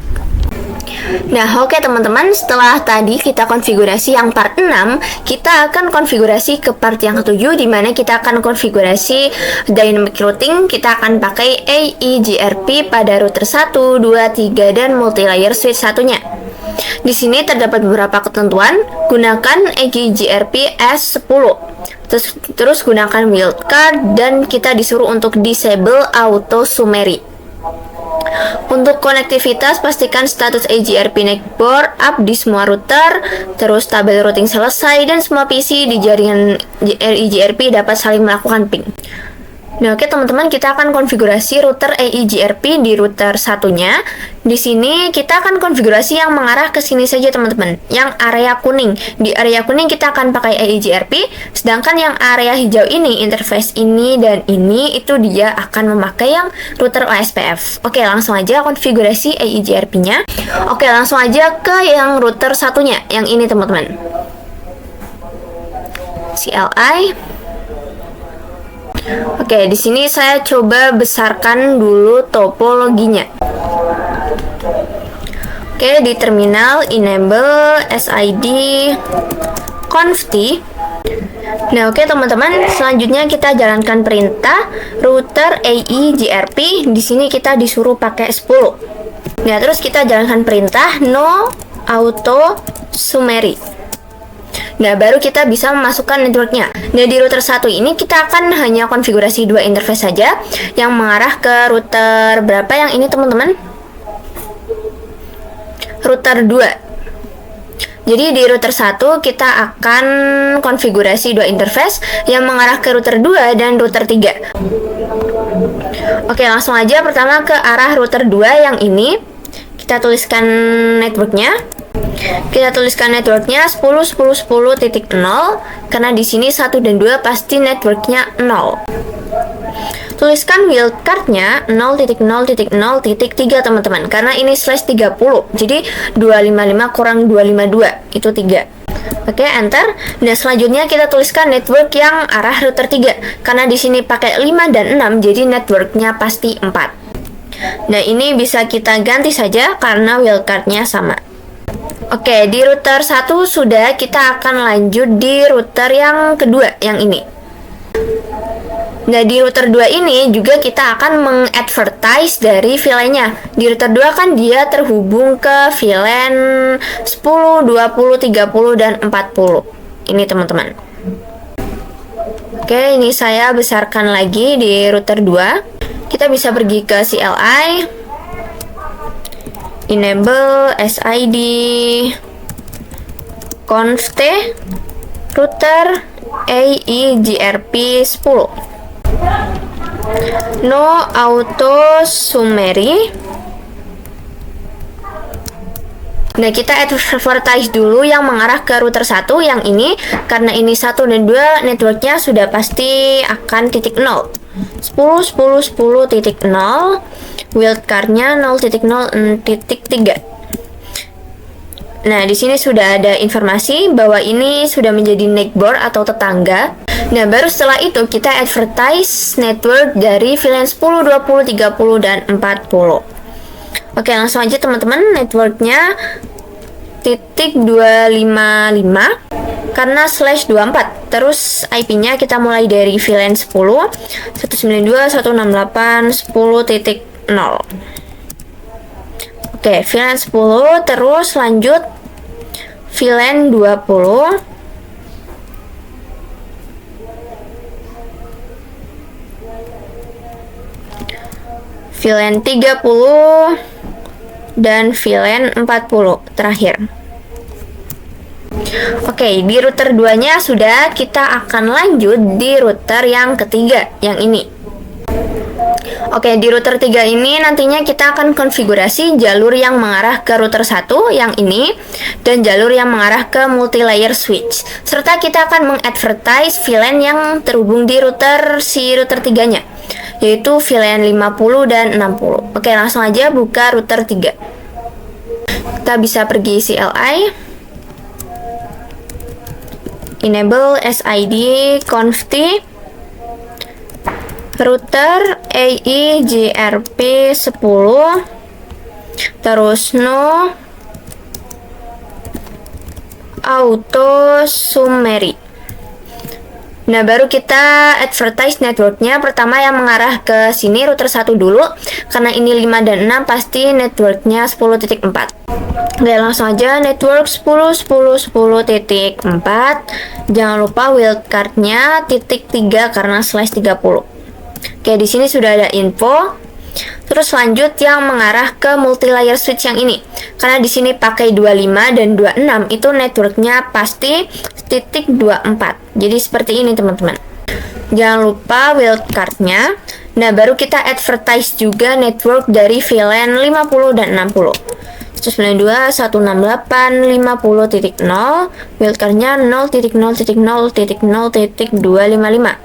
Nah, oke teman-teman, setelah tadi kita konfigurasi yang part 6, kita akan konfigurasi ke part yang ke-7, di mana kita akan konfigurasi dynamic routing. Kita akan pakai AEGRP pada router 1, 2, 3, dan multilayer switch satunya. Di sini terdapat beberapa ketentuan. Gunakan AEGRP S10. Terus gunakan wildcard dan kita disuruh untuk disable auto summary. Untuk konektivitas, pastikan status AEGRP network up di semua router, terus tabel routing selesai, dan semua PC di jaringan AEGRP dapat saling melakukan ping. Nah, oke teman-teman, kita akan konfigurasi router AEGRP di router satunya. Di sini kita akan konfigurasi yang mengarah ke sini saja teman-teman, yang area kuning. Di area kuning kita akan pakai AEGRP, sedangkan yang area hijau ini, interface ini dan ini, itu dia akan memakai yang router OSPF. Oke, langsung aja konfigurasi AEGRP-nya. Oke, langsung aja ke yang router satunya, yang ini teman-teman. CLI. Oke, di sini saya coba besarkan dulu topologinya. Oke, di terminal enable SID conft. Nah, oke teman-teman, selanjutnya kita jalankan perintah router AEGRP. Di sini kita disuruh pakai 10. Nah, terus kita jalankan perintah no auto summary. Nah, baru kita bisa memasukkan networknya. Nah, di router 1 ini kita akan hanya konfigurasi 2 interface saja yang mengarah ke router berapa yang ini teman-teman? Router 2. Jadi di router 1 kita akan konfigurasi 2 interface yang mengarah ke router 2 dan router 3. Oke, langsung aja pertama ke arah router 2 yang ini. Kita tuliskan networknya. Kita tuliskan networknya 10.10.10.0 karena di sini 1 dan 2 pasti networknya 0. tuliskan wildcardnya 0.0.0.3 teman-teman, karena ini slash 30, jadi 255 kurang 252 itu 3. Oke, enter. Nah, selanjutnya kita tuliskan network yang arah router 3, karena di sini pakai 5 dan 6, jadi networknya pasti 4. Nah, ini bisa kita ganti saja karena wildcardnya sama. Oke, di router 1 sudah, kita akan lanjut di router yang kedua, yang ini. Nah, di router 2 ini juga kita akan mengadvertise dari VLAN-nya. Di router 2 kan dia terhubung ke VLAN 10, 20, 30, dan 40. Ini teman-teman. Oke, ini saya besarkan lagi di router 2. Kita bisa pergi ke CLI, enable SID conft router AEGRP 10, no auto summary. Nah, kita advertise dulu yang mengarah ke router 1 yang ini, karena ini 1 dan 2 networknya sudah pasti akan titik 0. 10, 10, 10, titik 0, wildcardnya 0.0.3. Nah, di sini sudah ada informasi bahwa ini sudah menjadi neighbor atau tetangga. Nah, baru setelah itu kita advertise network dari VLAN 10, 20, 30, dan 40. Oke, langsung aja teman-teman, networknya titik 255 karena slash 24. Terus IP-nya kita mulai dari VLAN 10, 192.168.10.0. Oke, VLAN 10, terus lanjut VLAN 20, VLAN 30, dan VLAN 40 terakhir. Oke, di router 2-nya sudah, kita akan lanjut di router yang ketiga, yang ini. Oke, di router 3 ini nantinya kita akan konfigurasi jalur yang mengarah ke router 1 yang ini dan jalur yang mengarah ke multi-layer switch. Serta kita akan mengadvertise VLAN yang terhubung di router 3-nya, yaitu VLAN 50 dan 60. Oke, langsung aja buka router 3. Kita bisa pergi CLI, enable SID conft router AEGRP 10, terus no auto summary. Nah, baru kita advertise networknya. Pertama yang mengarah ke sini router 1 dulu, karena ini 5 dan 6 pasti networknya 10.4. Oke, langsung aja network 10, 10, 10.4. Jangan lupa wildcardnya titik 3 karena slash 30. Oke, di sini sudah ada info. Terus lanjut yang mengarah ke multi-layer switch yang ini. Karena di sini pakai 25 dan 26, itu networknya pasti titik 24. Jadi seperti ini teman-teman. Jangan lupa wildcardnya. Nah, baru kita advertise juga network dari VLAN 50 dan 60. 192.168.50.0, wildcardnya 0.0.0.0.255.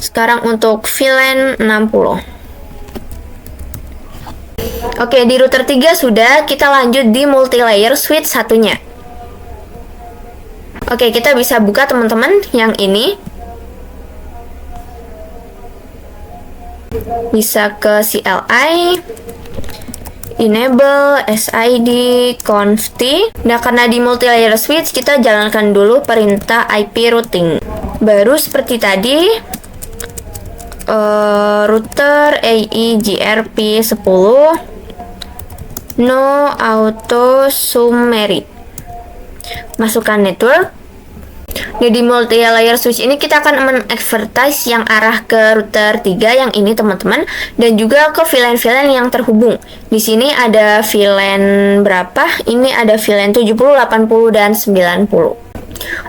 Sekarang untuk VLAN 60. Oke, di router 3 sudah, kita lanjut di multi-layer switch satunya. Oke, kita bisa buka teman-teman yang ini. Bisa ke CLI, enable SID conft. Nah, karena di multi-layer switch kita jalankan dulu perintah IP routing. Baru seperti tadi, router AEGRP 10, no auto summary. Masukkan network. Jadi di multi-layer switch ini kita akan men-advertise yang arah ke router 3 yang ini teman-teman, dan juga ke VLAN-VLAN yang terhubung. Di sini ada VLAN berapa? Ini ada VLAN 70, 80, dan 90.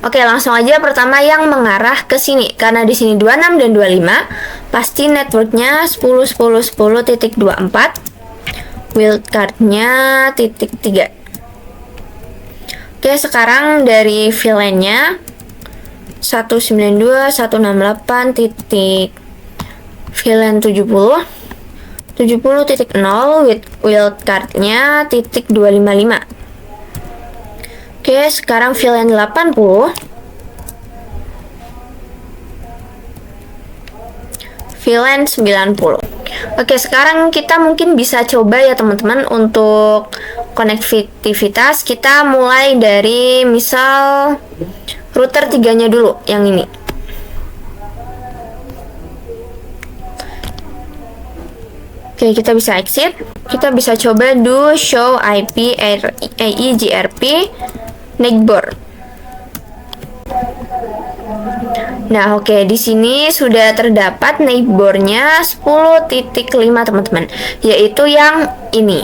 Oke, langsung aja pertama yang mengarah ke sini. Karena di sini 26 dan 25, pasti networknya 10, 10, 10.24. Wildcardnya titik 3. Oke, sekarang dari VLAN-nya 192.168.10.0. VLAN 70.0 with wildcardnya .255. Oke, sekarang VLAN 80. VLAN 90. Oke, sekarang kita mungkin bisa coba ya teman-teman untuk konektivitas. Kita mulai dari misal router 3-nya dulu, yang ini. Oke, kita bisa exit. Kita bisa coba do show IP AEGRP neighbor. Nah, oke, di sini sudah terdapat neighbornya 10.5 teman-teman, yaitu yang ini.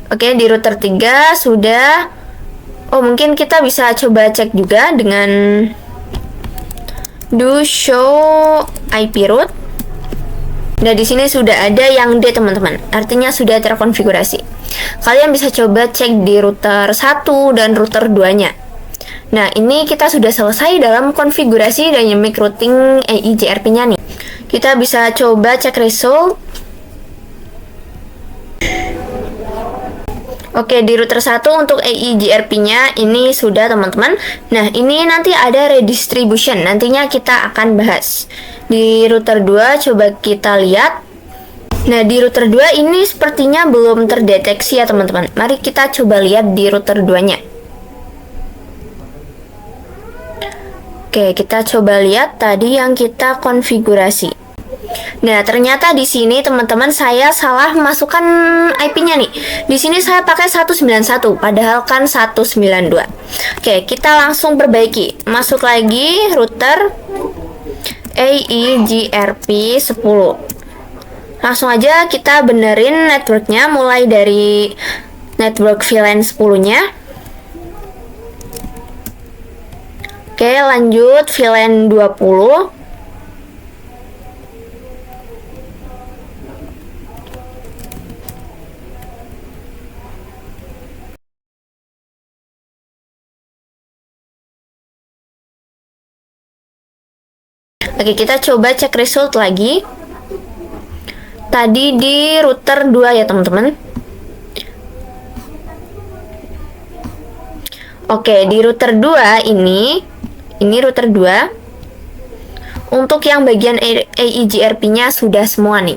Oke, di router 3 sudah. Oh, mungkin kita bisa coba cek juga dengan do show IP route. Nah, di sini sudah ada yang D teman-teman, artinya sudah terkonfigurasi. Kalian bisa coba cek di router 1 dan router 2-nya. Nah, ini kita sudah selesai dalam konfigurasi dynamic routing AEGRP-nya nih. Kita bisa coba cek result. Oke, di router 1 untuk AEGRP-nya ini sudah teman-teman. Nah, ini nanti ada redistribution, nantinya kita akan bahas. Di router 2 coba kita lihat. Nah, di router 2 ini sepertinya belum terdeteksi ya teman-teman. Mari kita coba lihat di router 2-nya. Oke, kita coba lihat tadi yang kita konfigurasi. Nah, ternyata di sini teman-teman saya salah masukkan IP-nya nih. Di sini saya pakai 191, padahal kan 192. Oke, kita langsung perbaiki. Masuk lagi router AEGRP 10. Langsung aja kita benerin networknya mulai dari network VLAN 10-nya. Oke, lanjut VLAN 20. Oke, kita coba cek result lagi. Tadi di router 2 ya teman-teman. Oke, di router 2 ini router 2. Untuk yang bagian AEGRP-nya sudah semua nih.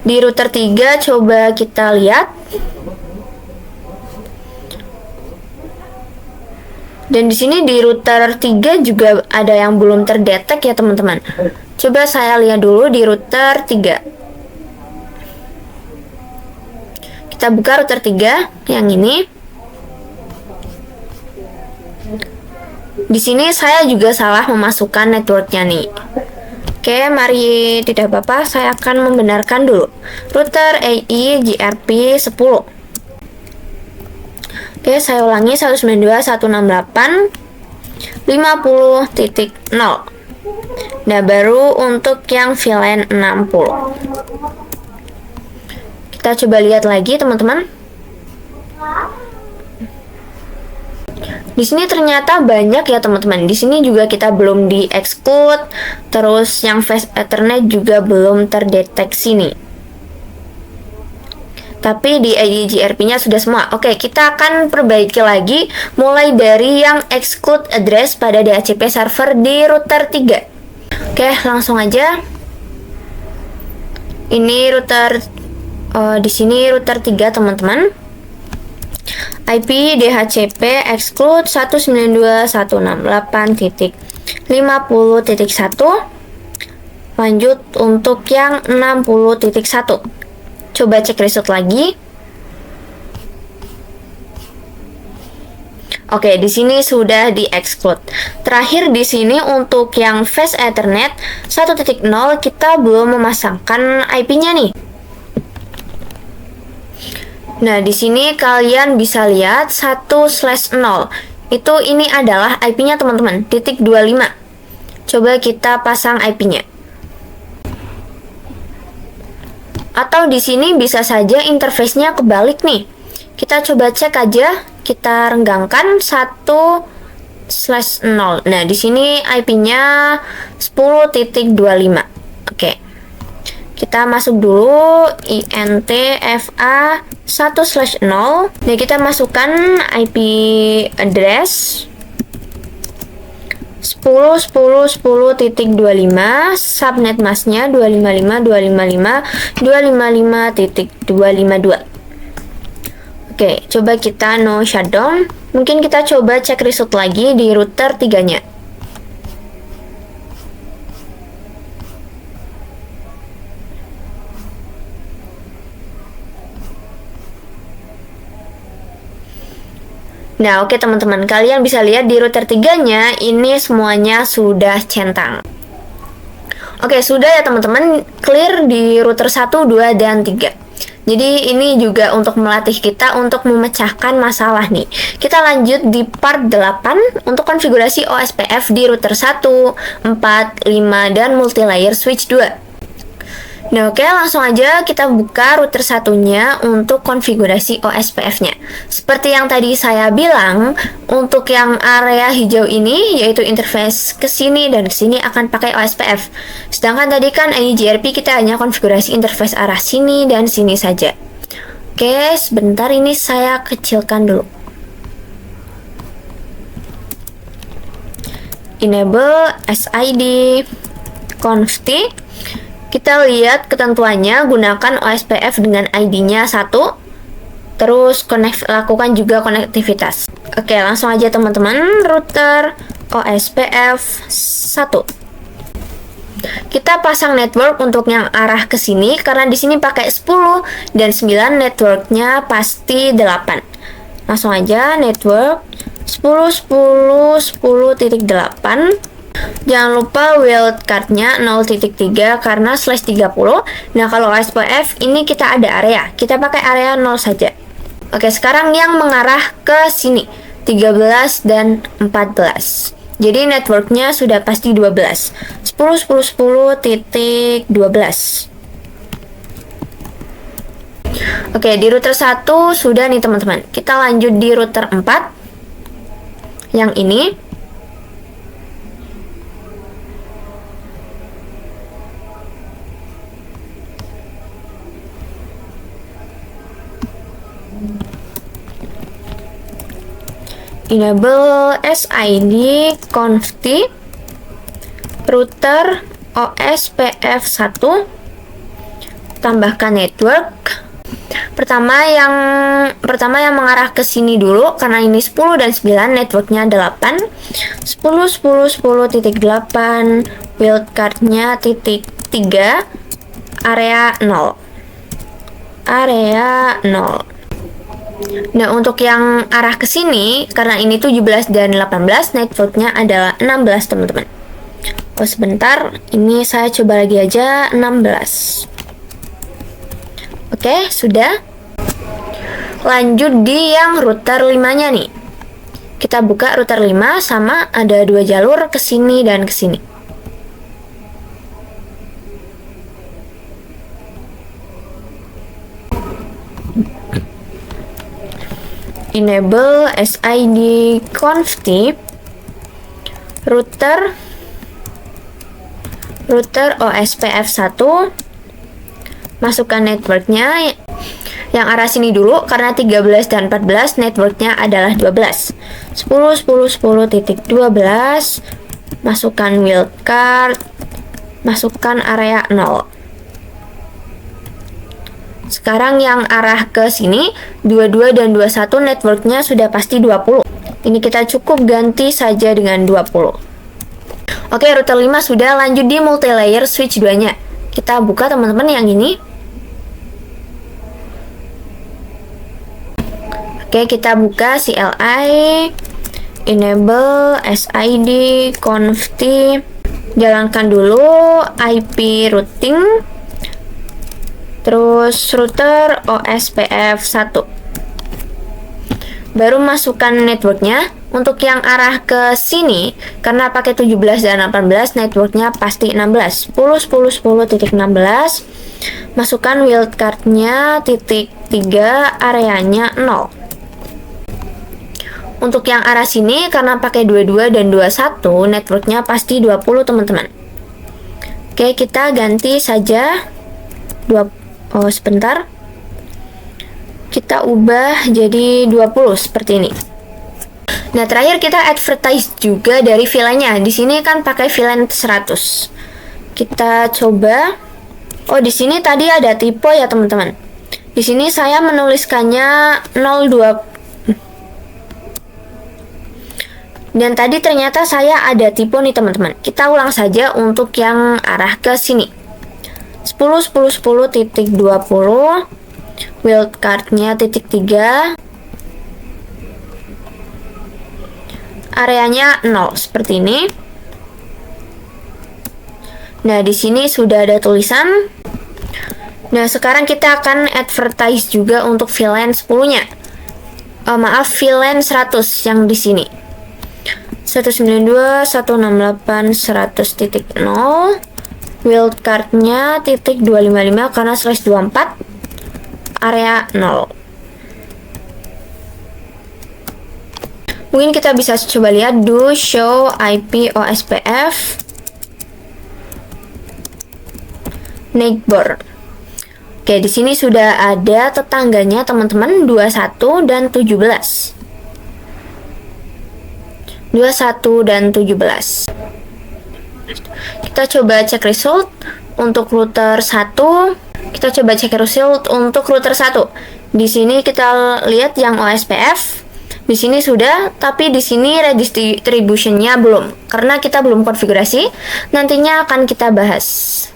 Di router 3 coba kita lihat. Dan di sini di router 3 juga ada yang belum terdetek ya teman-teman. Coba saya lihat dulu di router 3. Kita buka router 3 yang ini. Di sini saya juga salah memasukkan networknya nih. Oke, mari tidak apa-apa, saya akan membenarkan dulu. Router AEGRP 10. Oke, saya ulangi 192.168.50.0. Nah, baru untuk yang VLAN 60. Kita coba lihat lagi, teman-teman. Di sini ternyata banyak ya teman-teman. Di sini juga kita belum di exclude, terus yang fast Ethernet juga belum terdeteksi nih. Tapi di AEGRP-nya sudah semua. Oke, kita akan perbaiki lagi mulai dari yang exclude address pada DHCP server di router 3. Oke, langsung aja. Ini router di sini router 3 teman-teman. IP DHCP exclude 192.168.50.1. Lanjut untuk yang 60.1. Coba cek result lagi. Oke, di sini sudah di exclude. Terakhir di sini untuk yang fast Ethernet 1.0 kita belum memasangkan IP-nya nih. Nah, di sini kalian bisa lihat 1/0. Itu ini adalah IP-nya teman-teman, .25. Coba kita pasang IP-nya. Atau di sini bisa saja interface-nya kebalik nih. Kita coba cek aja, kita renggangkan 1.0 10/0. Nah, di sini IP-nya 10.25. Oke. Kita masuk dulu intfa 1/0. Nah, kita masukkan IP address 10.10.10.25, subnet masknya 255.255.255.252. Oke, coba kita no shutdown. Mungkin kita coba cek result lagi di router 3-nya. Nah, oke teman-teman, kalian bisa lihat di router 3-nya ini semuanya sudah centang. Oke, sudah ya teman-teman, clear di router 1, 2, dan 3. Jadi ini juga untuk melatih kita untuk memecahkan masalah nih. Kita lanjut di part 8 untuk konfigurasi OSPF di router 1, 4, 5, dan multilayer switch 2. Nah, oke, langsung aja kita buka router satunya untuk konfigurasi OSPF-nya. Seperti yang tadi saya bilang, untuk yang area hijau ini, yaitu interface ke sini dan ke sini akan pakai OSPF. Sedangkan tadi kan IGRP kita hanya konfigurasi interface arah sini dan sini saja. Oke, sebentar ini saya kecilkan dulu. Enable SID conft. Kita lihat ketentuannya, gunakan OSPF dengan ID-nya 1, terus lakukan juga konektivitas. Oke, langsung aja teman-teman, router OSPF 1. Kita pasang network untuk yang arah ke sini, karena di sini pakai 10 dan 9 networknya pasti 8. Langsung aja network 10.10.10.8. Jangan lupa wildcardnya 0.3 karena /30. Nah, kalau OSPF ini kita ada area, kita pakai area 0 saja. Oke, sekarang yang mengarah ke sini 13 dan 14. Jadi networknya sudah pasti 12. 10.10.10.12. Oke, di router 1 sudah nih teman-teman. Kita lanjut di router 4. Yang ini. Enable SID conft router OSPF 1. Tambahkan network. Pertama yang mengarah ke sini dulu karena ini 10 dan 9, networknya 8. 10.10.10.8, wildcardnya .3, area 0. Area 0. Nah, untuk yang arah ke sini, karena ini 17 dan 18, networknya adalah 16, teman-teman. Oh, sebentar, ini saya coba lagi aja 16. Oke, sudah. Lanjut di yang router 5-nya nih. Kita buka router 5 sama ada 2 jalur ke sini dan ke sini. Enable SID conft router OSPF 1. Masukkan networknya yang arah sini dulu karena 13 dan 14 networknya adalah 12. 10.10.10.12. Masukkan wildcard, masukkan area 0. Sekarang yang arah ke sini 22 dan 21 networknya sudah pasti 20. Ini kita cukup ganti saja dengan 20. Oke, router 5 sudah. Lanjut di multilayer switch 2-nya. Kita buka teman-teman yang ini. Oke, kita buka CLI, enable SID conft, jalankan dulu IP routing, terus router OSPF 1. Baru masukkan networknya. Untuk yang arah ke sini, karena pakai 17 dan 18, networknya pasti 16. 10.10.10.16. Masukkan wildcardnya .3, areanya 0. Untuk yang arah sini karena pakai 22 dan 21, networknya pasti 20 teman-teman. Oke, kita ganti saja sebentar. Kita ubah jadi 20 seperti ini. Nah, terakhir kita advertise juga dari VLAN-nya. Di sini kan pakai VLAN 100. Kita coba. Oh, di sini tadi ada tipe ya, teman-teman. Di sini saya menuliskannya 02. Dan tadi ternyata saya ada tipe nih, teman-teman. Kita ulang saja untuk yang arah ke sini. 10.10.10.20. Wildcard-nya .3. Areanya 0 seperti ini. Nah, di sini sudah ada tulisan. Nah, sekarang kita akan advertise juga untuk VLAN 10-nya. VLAN 100 yang di sini. 192.168.100.0. Wildcard-nya .255 karena /24. Area 0. Mungkin kita bisa coba lihat do show IP OSPF neighbor. Oke, di sini sudah ada tetangganya teman-teman 21 dan 17. 21 dan 17. Kita coba cek result untuk router 1. Kita coba cek result untuk router 1. Di sini kita lihat yang OSPF. Di sini sudah, tapi di sini redistribution-nya belum, karena kita belum konfigurasi. Nantinya akan kita bahas.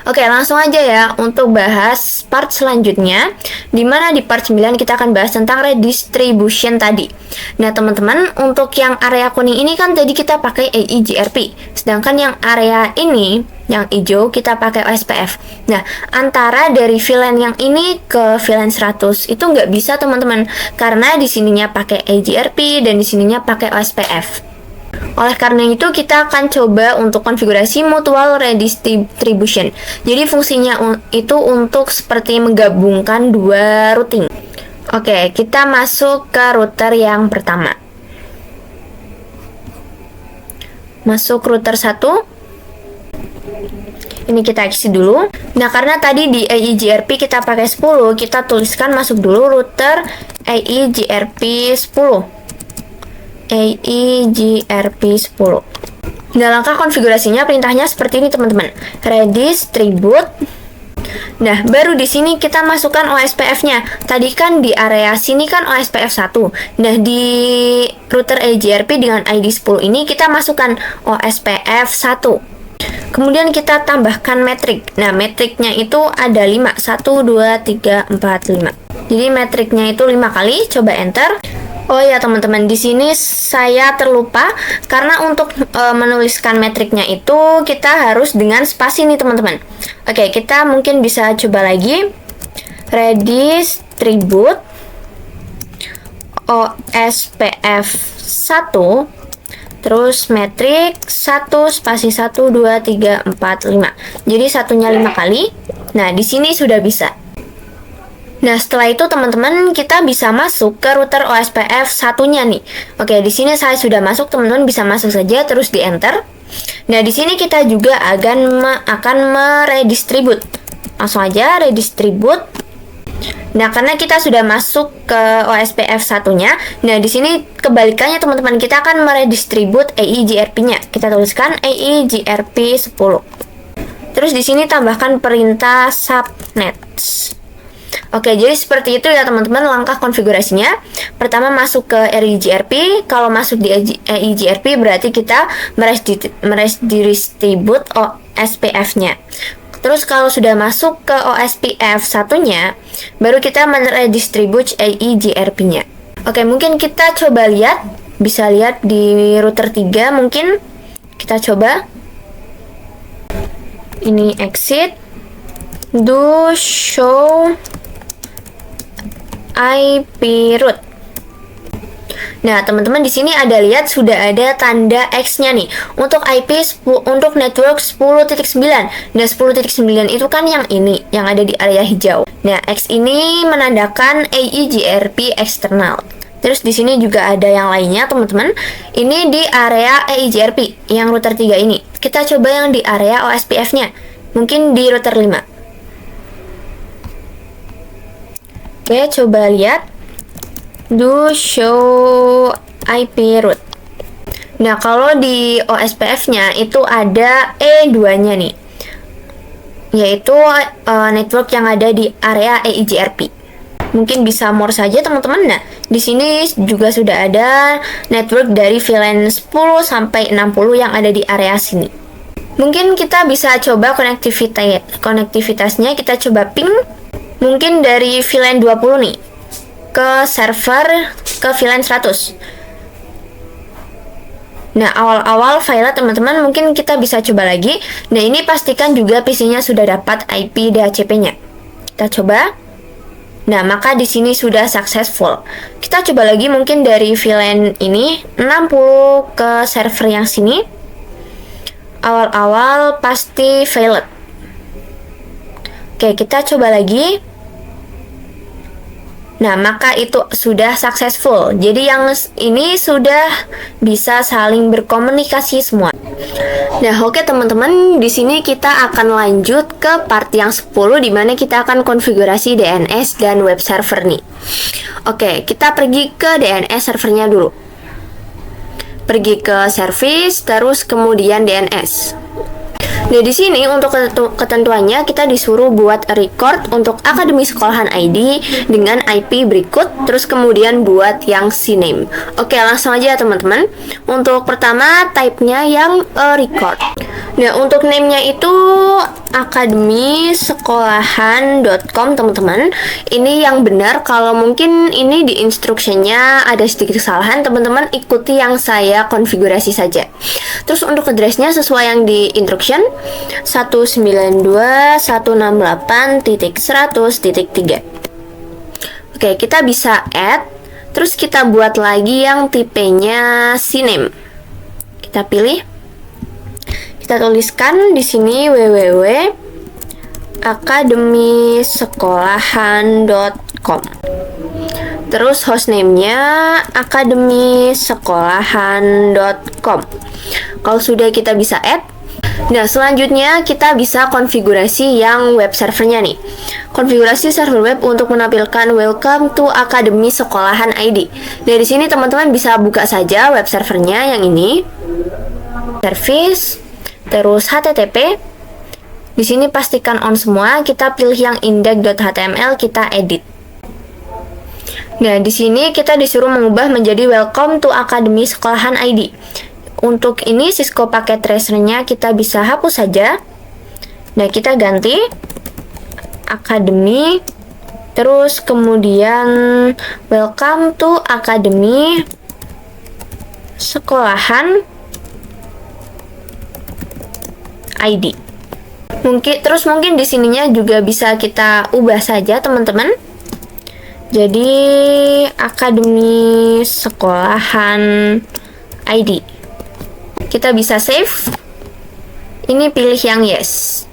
Oke, langsung aja ya untuk bahas part selanjutnya, dimana di part 9 kita akan bahas tentang redistribution tadi. Nah, teman-teman, untuk yang area kuning ini kan tadi kita pakai AEGRP, sedangkan yang area ini, yang hijau, kita pakai OSPF. Nah, antara dari VLAN yang ini ke VLAN 100 itu nggak bisa, teman-teman, karena di sininya pakai AEGRP dan di sininya pakai OSPF. Oleh karena itu, kita akan coba untuk konfigurasi mutual redistribution. Jadi fungsinya itu untuk seperti menggabungkan dua routing. Oke, kita masuk ke router yang pertama. Masuk router 1. Ini kita isi dulu. Nah, karena tadi di AEGRP kita pakai 10, kita tuliskan masuk dulu router AEGRP 10. AEGRP 10. Nah, langkah konfigurasinya perintahnya seperti ini, teman-teman. Redistribute. Nah, baru di sini kita masukkan OSPF-nya. Tadi kan di area sini kan OSPF 1. Nah, di router AEGRP dengan ID 10 ini kita masukkan OSPF 1. Kemudian kita tambahkan metrik. Nah, metriknya itu ada 5. 1, 2, 3, 4, 5. Jadi metriknya itu 5 kali. Coba enter. Oh ya, teman-teman, di sini saya terlupa karena untuk menuliskan metriknya itu kita harus dengan spasi nih, teman-teman. Oke, kita mungkin bisa coba lagi. Redistribute OSPF 1, terus metrik 1 spasi 1 2 3 4 5. Jadi satunya 5 kali. Nah, di sini sudah bisa. Nah, setelah itu teman-teman kita bisa masuk ke router OSPF satunya nih. Oke, di sini saya sudah masuk, teman-teman bisa masuk saja terus di enter. Nah, di sini kita juga akan meredistribute. Langsung aja redistribute. Nah, karena kita sudah masuk ke OSPF satunya, nah di sini kebalikannya, teman-teman, kita akan meredistribute AEGRP-nya. Kita tuliskan AEGRP 10. Terus di sini tambahkan perintah subnet. Oke, jadi seperti itu ya, teman-teman, langkah konfigurasinya. Pertama masuk ke AEGRP. Kalau masuk di AEGRP berarti kita meredistribute OSPF-nya. Terus kalau sudah masuk ke OSPF satunya, baru kita meredistribute AEGRP-nya. Oke, mungkin kita coba lihat. Bisa lihat di router 3 mungkin. Kita coba. Ini exit. Do show IP root. Nah, teman-teman, di sini ada lihat sudah ada tanda X-nya nih. Untuk untuk network 10.9. Nah, 10.9 itu kan yang ini, yang ada di area hijau. Nah, X ini menandakan AEGRP eksternal. Terus di sini juga ada yang lainnya, teman-teman. Ini di area EIGRP yang router 3 ini. Kita coba yang di area OSPF-nya. Mungkin di router 5. Oke, coba lihat. Do show IP route. Nah, kalau di OSPF-nya itu ada E2-nya nih. Yaitu network yang ada di area EIGRP. Mungkin bisa more saja teman-teman. Nah, di sini juga sudah ada network dari VLAN 10 sampai 60 yang ada di area sini. Mungkin kita bisa coba konektivitasnya, kita coba ping mungkin dari VLAN 20 nih ke server ke VLAN 100. Nah, awal-awal file teman-teman mungkin kita bisa coba lagi. Nah, ini pastikan juga PC-nya sudah dapat IP DHCP-nya. Kita coba. Nah, maka di sini sudah successful. Kita coba lagi mungkin dari VLAN ini 60 ke server yang sini. Awal-awal pasti failed. Oke, kita coba lagi. Nah, maka itu sudah successful. Jadi yang ini sudah bisa saling berkomunikasi semua. Nah, oke teman-teman, di sini kita akan lanjut ke part yang 10 di mana kita akan konfigurasi DNS dan web server nih. Oke, kita pergi ke DNS servernya dulu. Pergi ke service, terus kemudian DNS. Nah, di sini untuk ketentuannya kita disuruh buat record untuk Akademi Sekolahan ID dengan IP berikut, terus kemudian buat yang CNAME. Oke, langsung aja teman-teman. Untuk pertama type-nya yang record. Nah, untuk name-nya itu akademisekolahan.com teman-teman. Ini yang benar. Kalau mungkin ini di instruction-nya ada sedikit kesalahan, teman-teman ikuti yang saya konfigurasi saja. Terus untuk address-nya sesuai yang di instruction 192.168.100.3. Oke, kita bisa add. Terus kita buat lagi yang tipenya CNAME. Kita pilih. Kita tuliskan di sini www.akademisekolahan.com. Terus hostname-nya akademisekolahan.com. Kalau sudah kita bisa add. Nah, selanjutnya kita bisa konfigurasi yang web servernya nih. Konfigurasi server web untuk menampilkan Welcome to Akademi Sekolahan ID. Dari sini teman-teman bisa buka saja web servernya yang ini. Service, terus HTTP. Di sini pastikan on semua. Kita pilih yang index.html, kita edit. Nah, di sini kita disuruh mengubah menjadi Welcome to Akademi Sekolahan ID. Untuk ini Cisco paket tracer-nya kita bisa hapus saja. Nah, kita ganti Akademi, terus kemudian Welcome to Akademi Sekolahan ID. Mungkin di sininya juga bisa kita ubah saja teman-teman. Jadi Akademi Sekolahan ID. Kita bisa save. Ini pilih yang yes.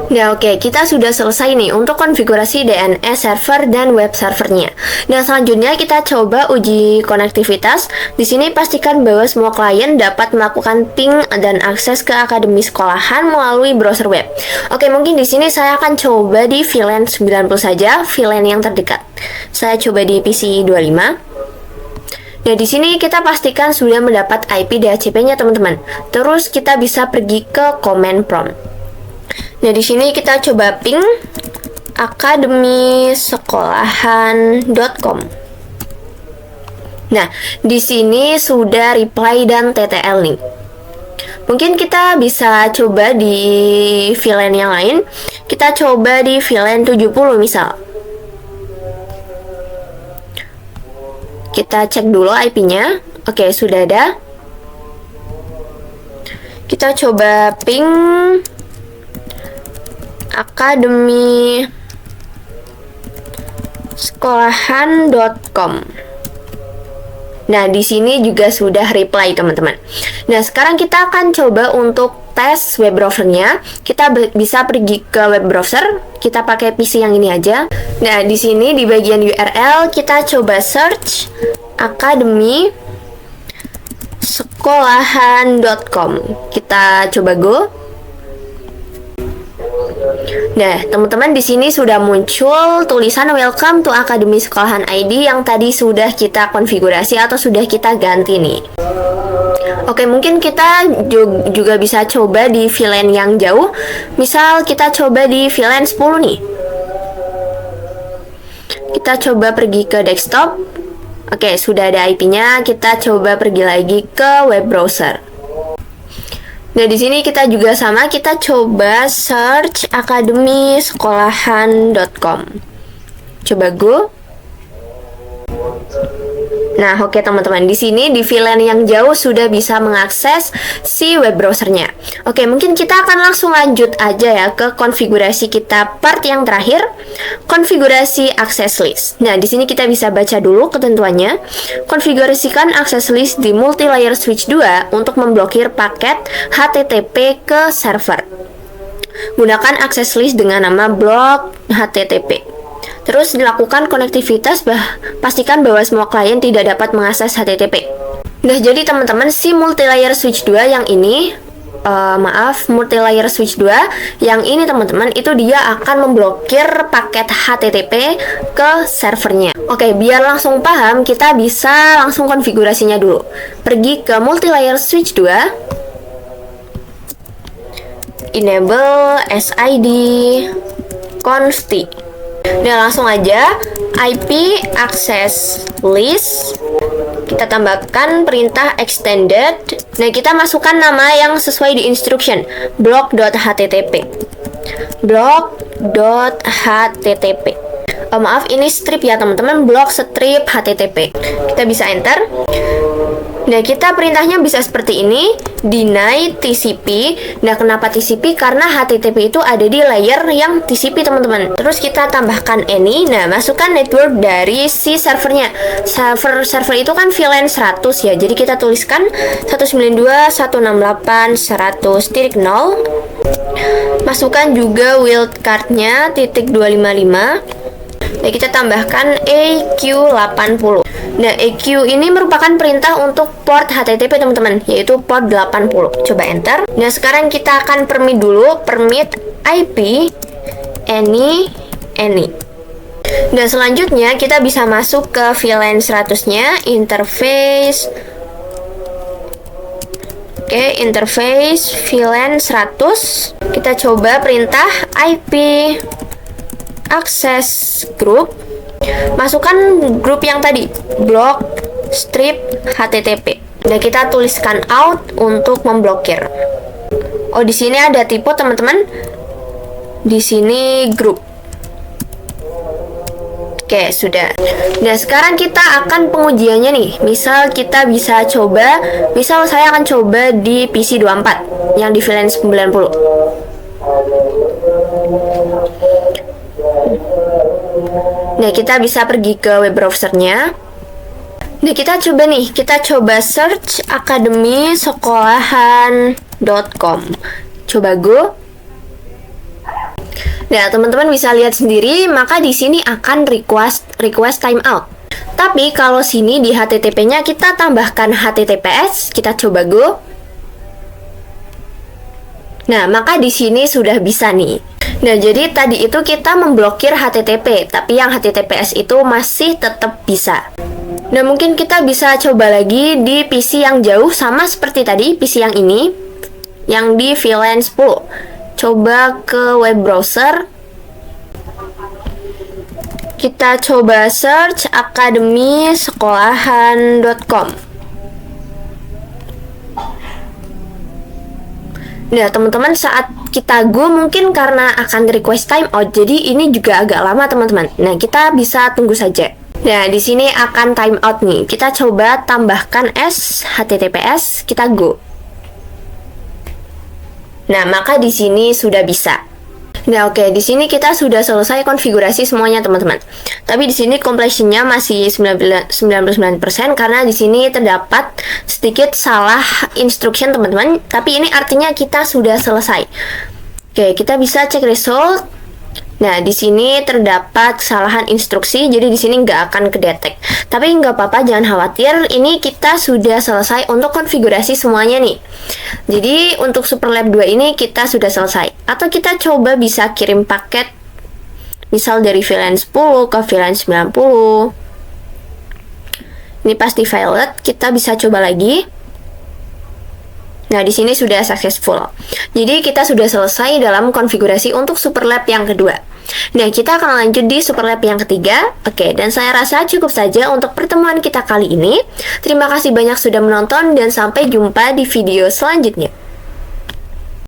Nah, oke, kita sudah selesai nih untuk konfigurasi DNS server dan web servernya. Nah, selanjutnya kita coba uji konektivitas. Di sini pastikan bahwa semua klien dapat melakukan ping dan akses ke Akademi Sekolahan melalui browser web. Oke, mungkin di sini saya akan coba di VLAN 90 saja, VLAN yang terdekat. Saya coba di PC 25. Nah, di sini kita pastikan sudah mendapat IP DHCP-nya, teman-teman. Terus kita bisa pergi ke command prompt. Nah, di sini kita coba ping akademisekolahan.com. Nah, di sini sudah reply dan TTL nih. Mungkin kita bisa coba di VLAN yang lain. Kita coba di VLAN 70 misal. Kita cek dulu IP-nya. Oke, sudah ada. Kita coba ping akademisekolahan.com. Nah, di sini juga sudah reply teman-teman. Nah, sekarang kita akan coba untuk tes web browsernya. Kita bisa pergi ke web browser. Kita pakai PC yang ini aja. Nah, di sini di bagian URL kita coba search academy sekolahan.com. Kita coba go. Nah, teman-teman, di sini sudah muncul tulisan Welcome to Academy Sekolahan ID yang tadi sudah kita konfigurasi atau sudah kita ganti nih. Oke, mungkin kita juga bisa coba di VLAN yang jauh. Misal kita coba di VLAN 10 nih. Kita coba pergi ke desktop. Oke, sudah ada IP-nya. Kita coba pergi lagi ke web browser. Nah, di sini kita juga sama, kita coba search academy-sekolahan.com. Coba go. Nah, oke teman-teman, di sini di VLAN yang jauh sudah bisa mengakses si web browsernya. Oke, mungkin kita akan langsung lanjut aja ya ke konfigurasi kita part yang terakhir, konfigurasi access list. Nah, di sini kita bisa baca dulu ketentuannya. Konfigurasikan access list di multi-layer switch 2 untuk memblokir paket HTTP ke server. Gunakan access list dengan nama block HTTP. Terus dilakukan konektivitas, pastikan bahwa semua klien tidak dapat mengakses HTTP. Nah, jadi teman-teman, si multi-layer switch 2 yang ini, multi-layer switch 2 yang ini teman-teman, itu dia akan memblokir paket HTTP ke servernya. Oke, biar langsung paham, kita bisa langsung konfigurasinya dulu. Pergi ke multi-layer switch 2, enable SID const. Nah, langsung aja IP access list, kita tambahkan perintah extended. Nah, kita masukkan nama yang sesuai di instruction, block.http. block.http. Maaf, ini strip ya teman-teman, block strip HTTP. Kita bisa enter. Nah, kita perintahnya bisa seperti ini, deny TCP. Nah, kenapa TCP? Karena HTTP itu ada di layer yang TCP teman-teman. Terus kita tambahkan any. Nah, masukkan network dari si servernya. Server itu kan VLAN 100 ya. Jadi kita tuliskan 192.168.100.0. Masukkan juga wildcardnya .255. Nah, kita tambahkan EQ80. Nah, EQ ini merupakan perintah untuk port HTTP teman-teman, yaitu port 80. Coba enter. Nah, sekarang kita akan permit dulu, permit IP any. Nah, selanjutnya kita bisa masuk ke VLAN 100-nya, interface. Oke, interface VLAN 100. Kita coba perintah IP access group. Masukkan grup yang tadi, block strip HTTP. Nah, kita tuliskan out untuk memblokir. Oh, di sini ada typo teman-teman. Di sini grup. Oke, sudah. Nah, sekarang kita akan pengujiannya nih. Misal kita bisa coba, misal saya akan coba di PC 24 yang di VLAN 90. Nah, kita bisa pergi ke web browsernya. Nah, kita coba search academy-sekolahan.com. Coba go. Nah, teman-teman bisa lihat sendiri, maka di sini akan request timeout. Tapi kalau sini di HTTP-nya kita tambahkan HTTPS, kita coba go. Nah, maka di sini sudah bisa nih. Nah, jadi tadi itu kita memblokir HTTP, tapi yang HTTPS itu masih tetap bisa. Nah, mungkin kita bisa coba lagi di PC yang jauh, sama seperti tadi, PC yang ini, yang di VLAN 10. Coba ke web browser. Kita coba search academy-sekolahan.com. Nah, teman-teman, saat kita go mungkin karena akan request timeout, jadi ini juga agak lama teman-teman. Nah, kita bisa tunggu saja. Nah, di sini akan timeout nih. Kita coba tambahkan HTTPS, kita go. Nah, maka di sini sudah bisa. Nah, oke, di sini kita sudah selesai konfigurasi semuanya, teman-teman. Tapi di sini completionnya masih 99% karena di sini terdapat sedikit salah instruction, teman-teman. Tapi ini artinya kita sudah selesai. Oke, kita bisa cek result. Nah, di sini terdapat kesalahan instruksi, jadi di sini nggak akan kedetek. Tapi nggak apa-apa, jangan khawatir. Ini kita sudah selesai untuk konfigurasi semuanya nih. Jadi untuk Superlab 2 ini kita sudah selesai. Atau kita coba bisa kirim paket, misal dari VLAN 10 ke VLAN 90. Ini pasti violet. Kita bisa coba lagi. Nah, di sini sudah successful. Jadi kita sudah selesai dalam konfigurasi untuk Superlab yang kedua. Nah, kita akan lanjut di Superlab yang ketiga. Oke, dan saya rasa cukup saja untuk pertemuan kita kali ini. Terima kasih banyak sudah menonton dan sampai jumpa di video selanjutnya.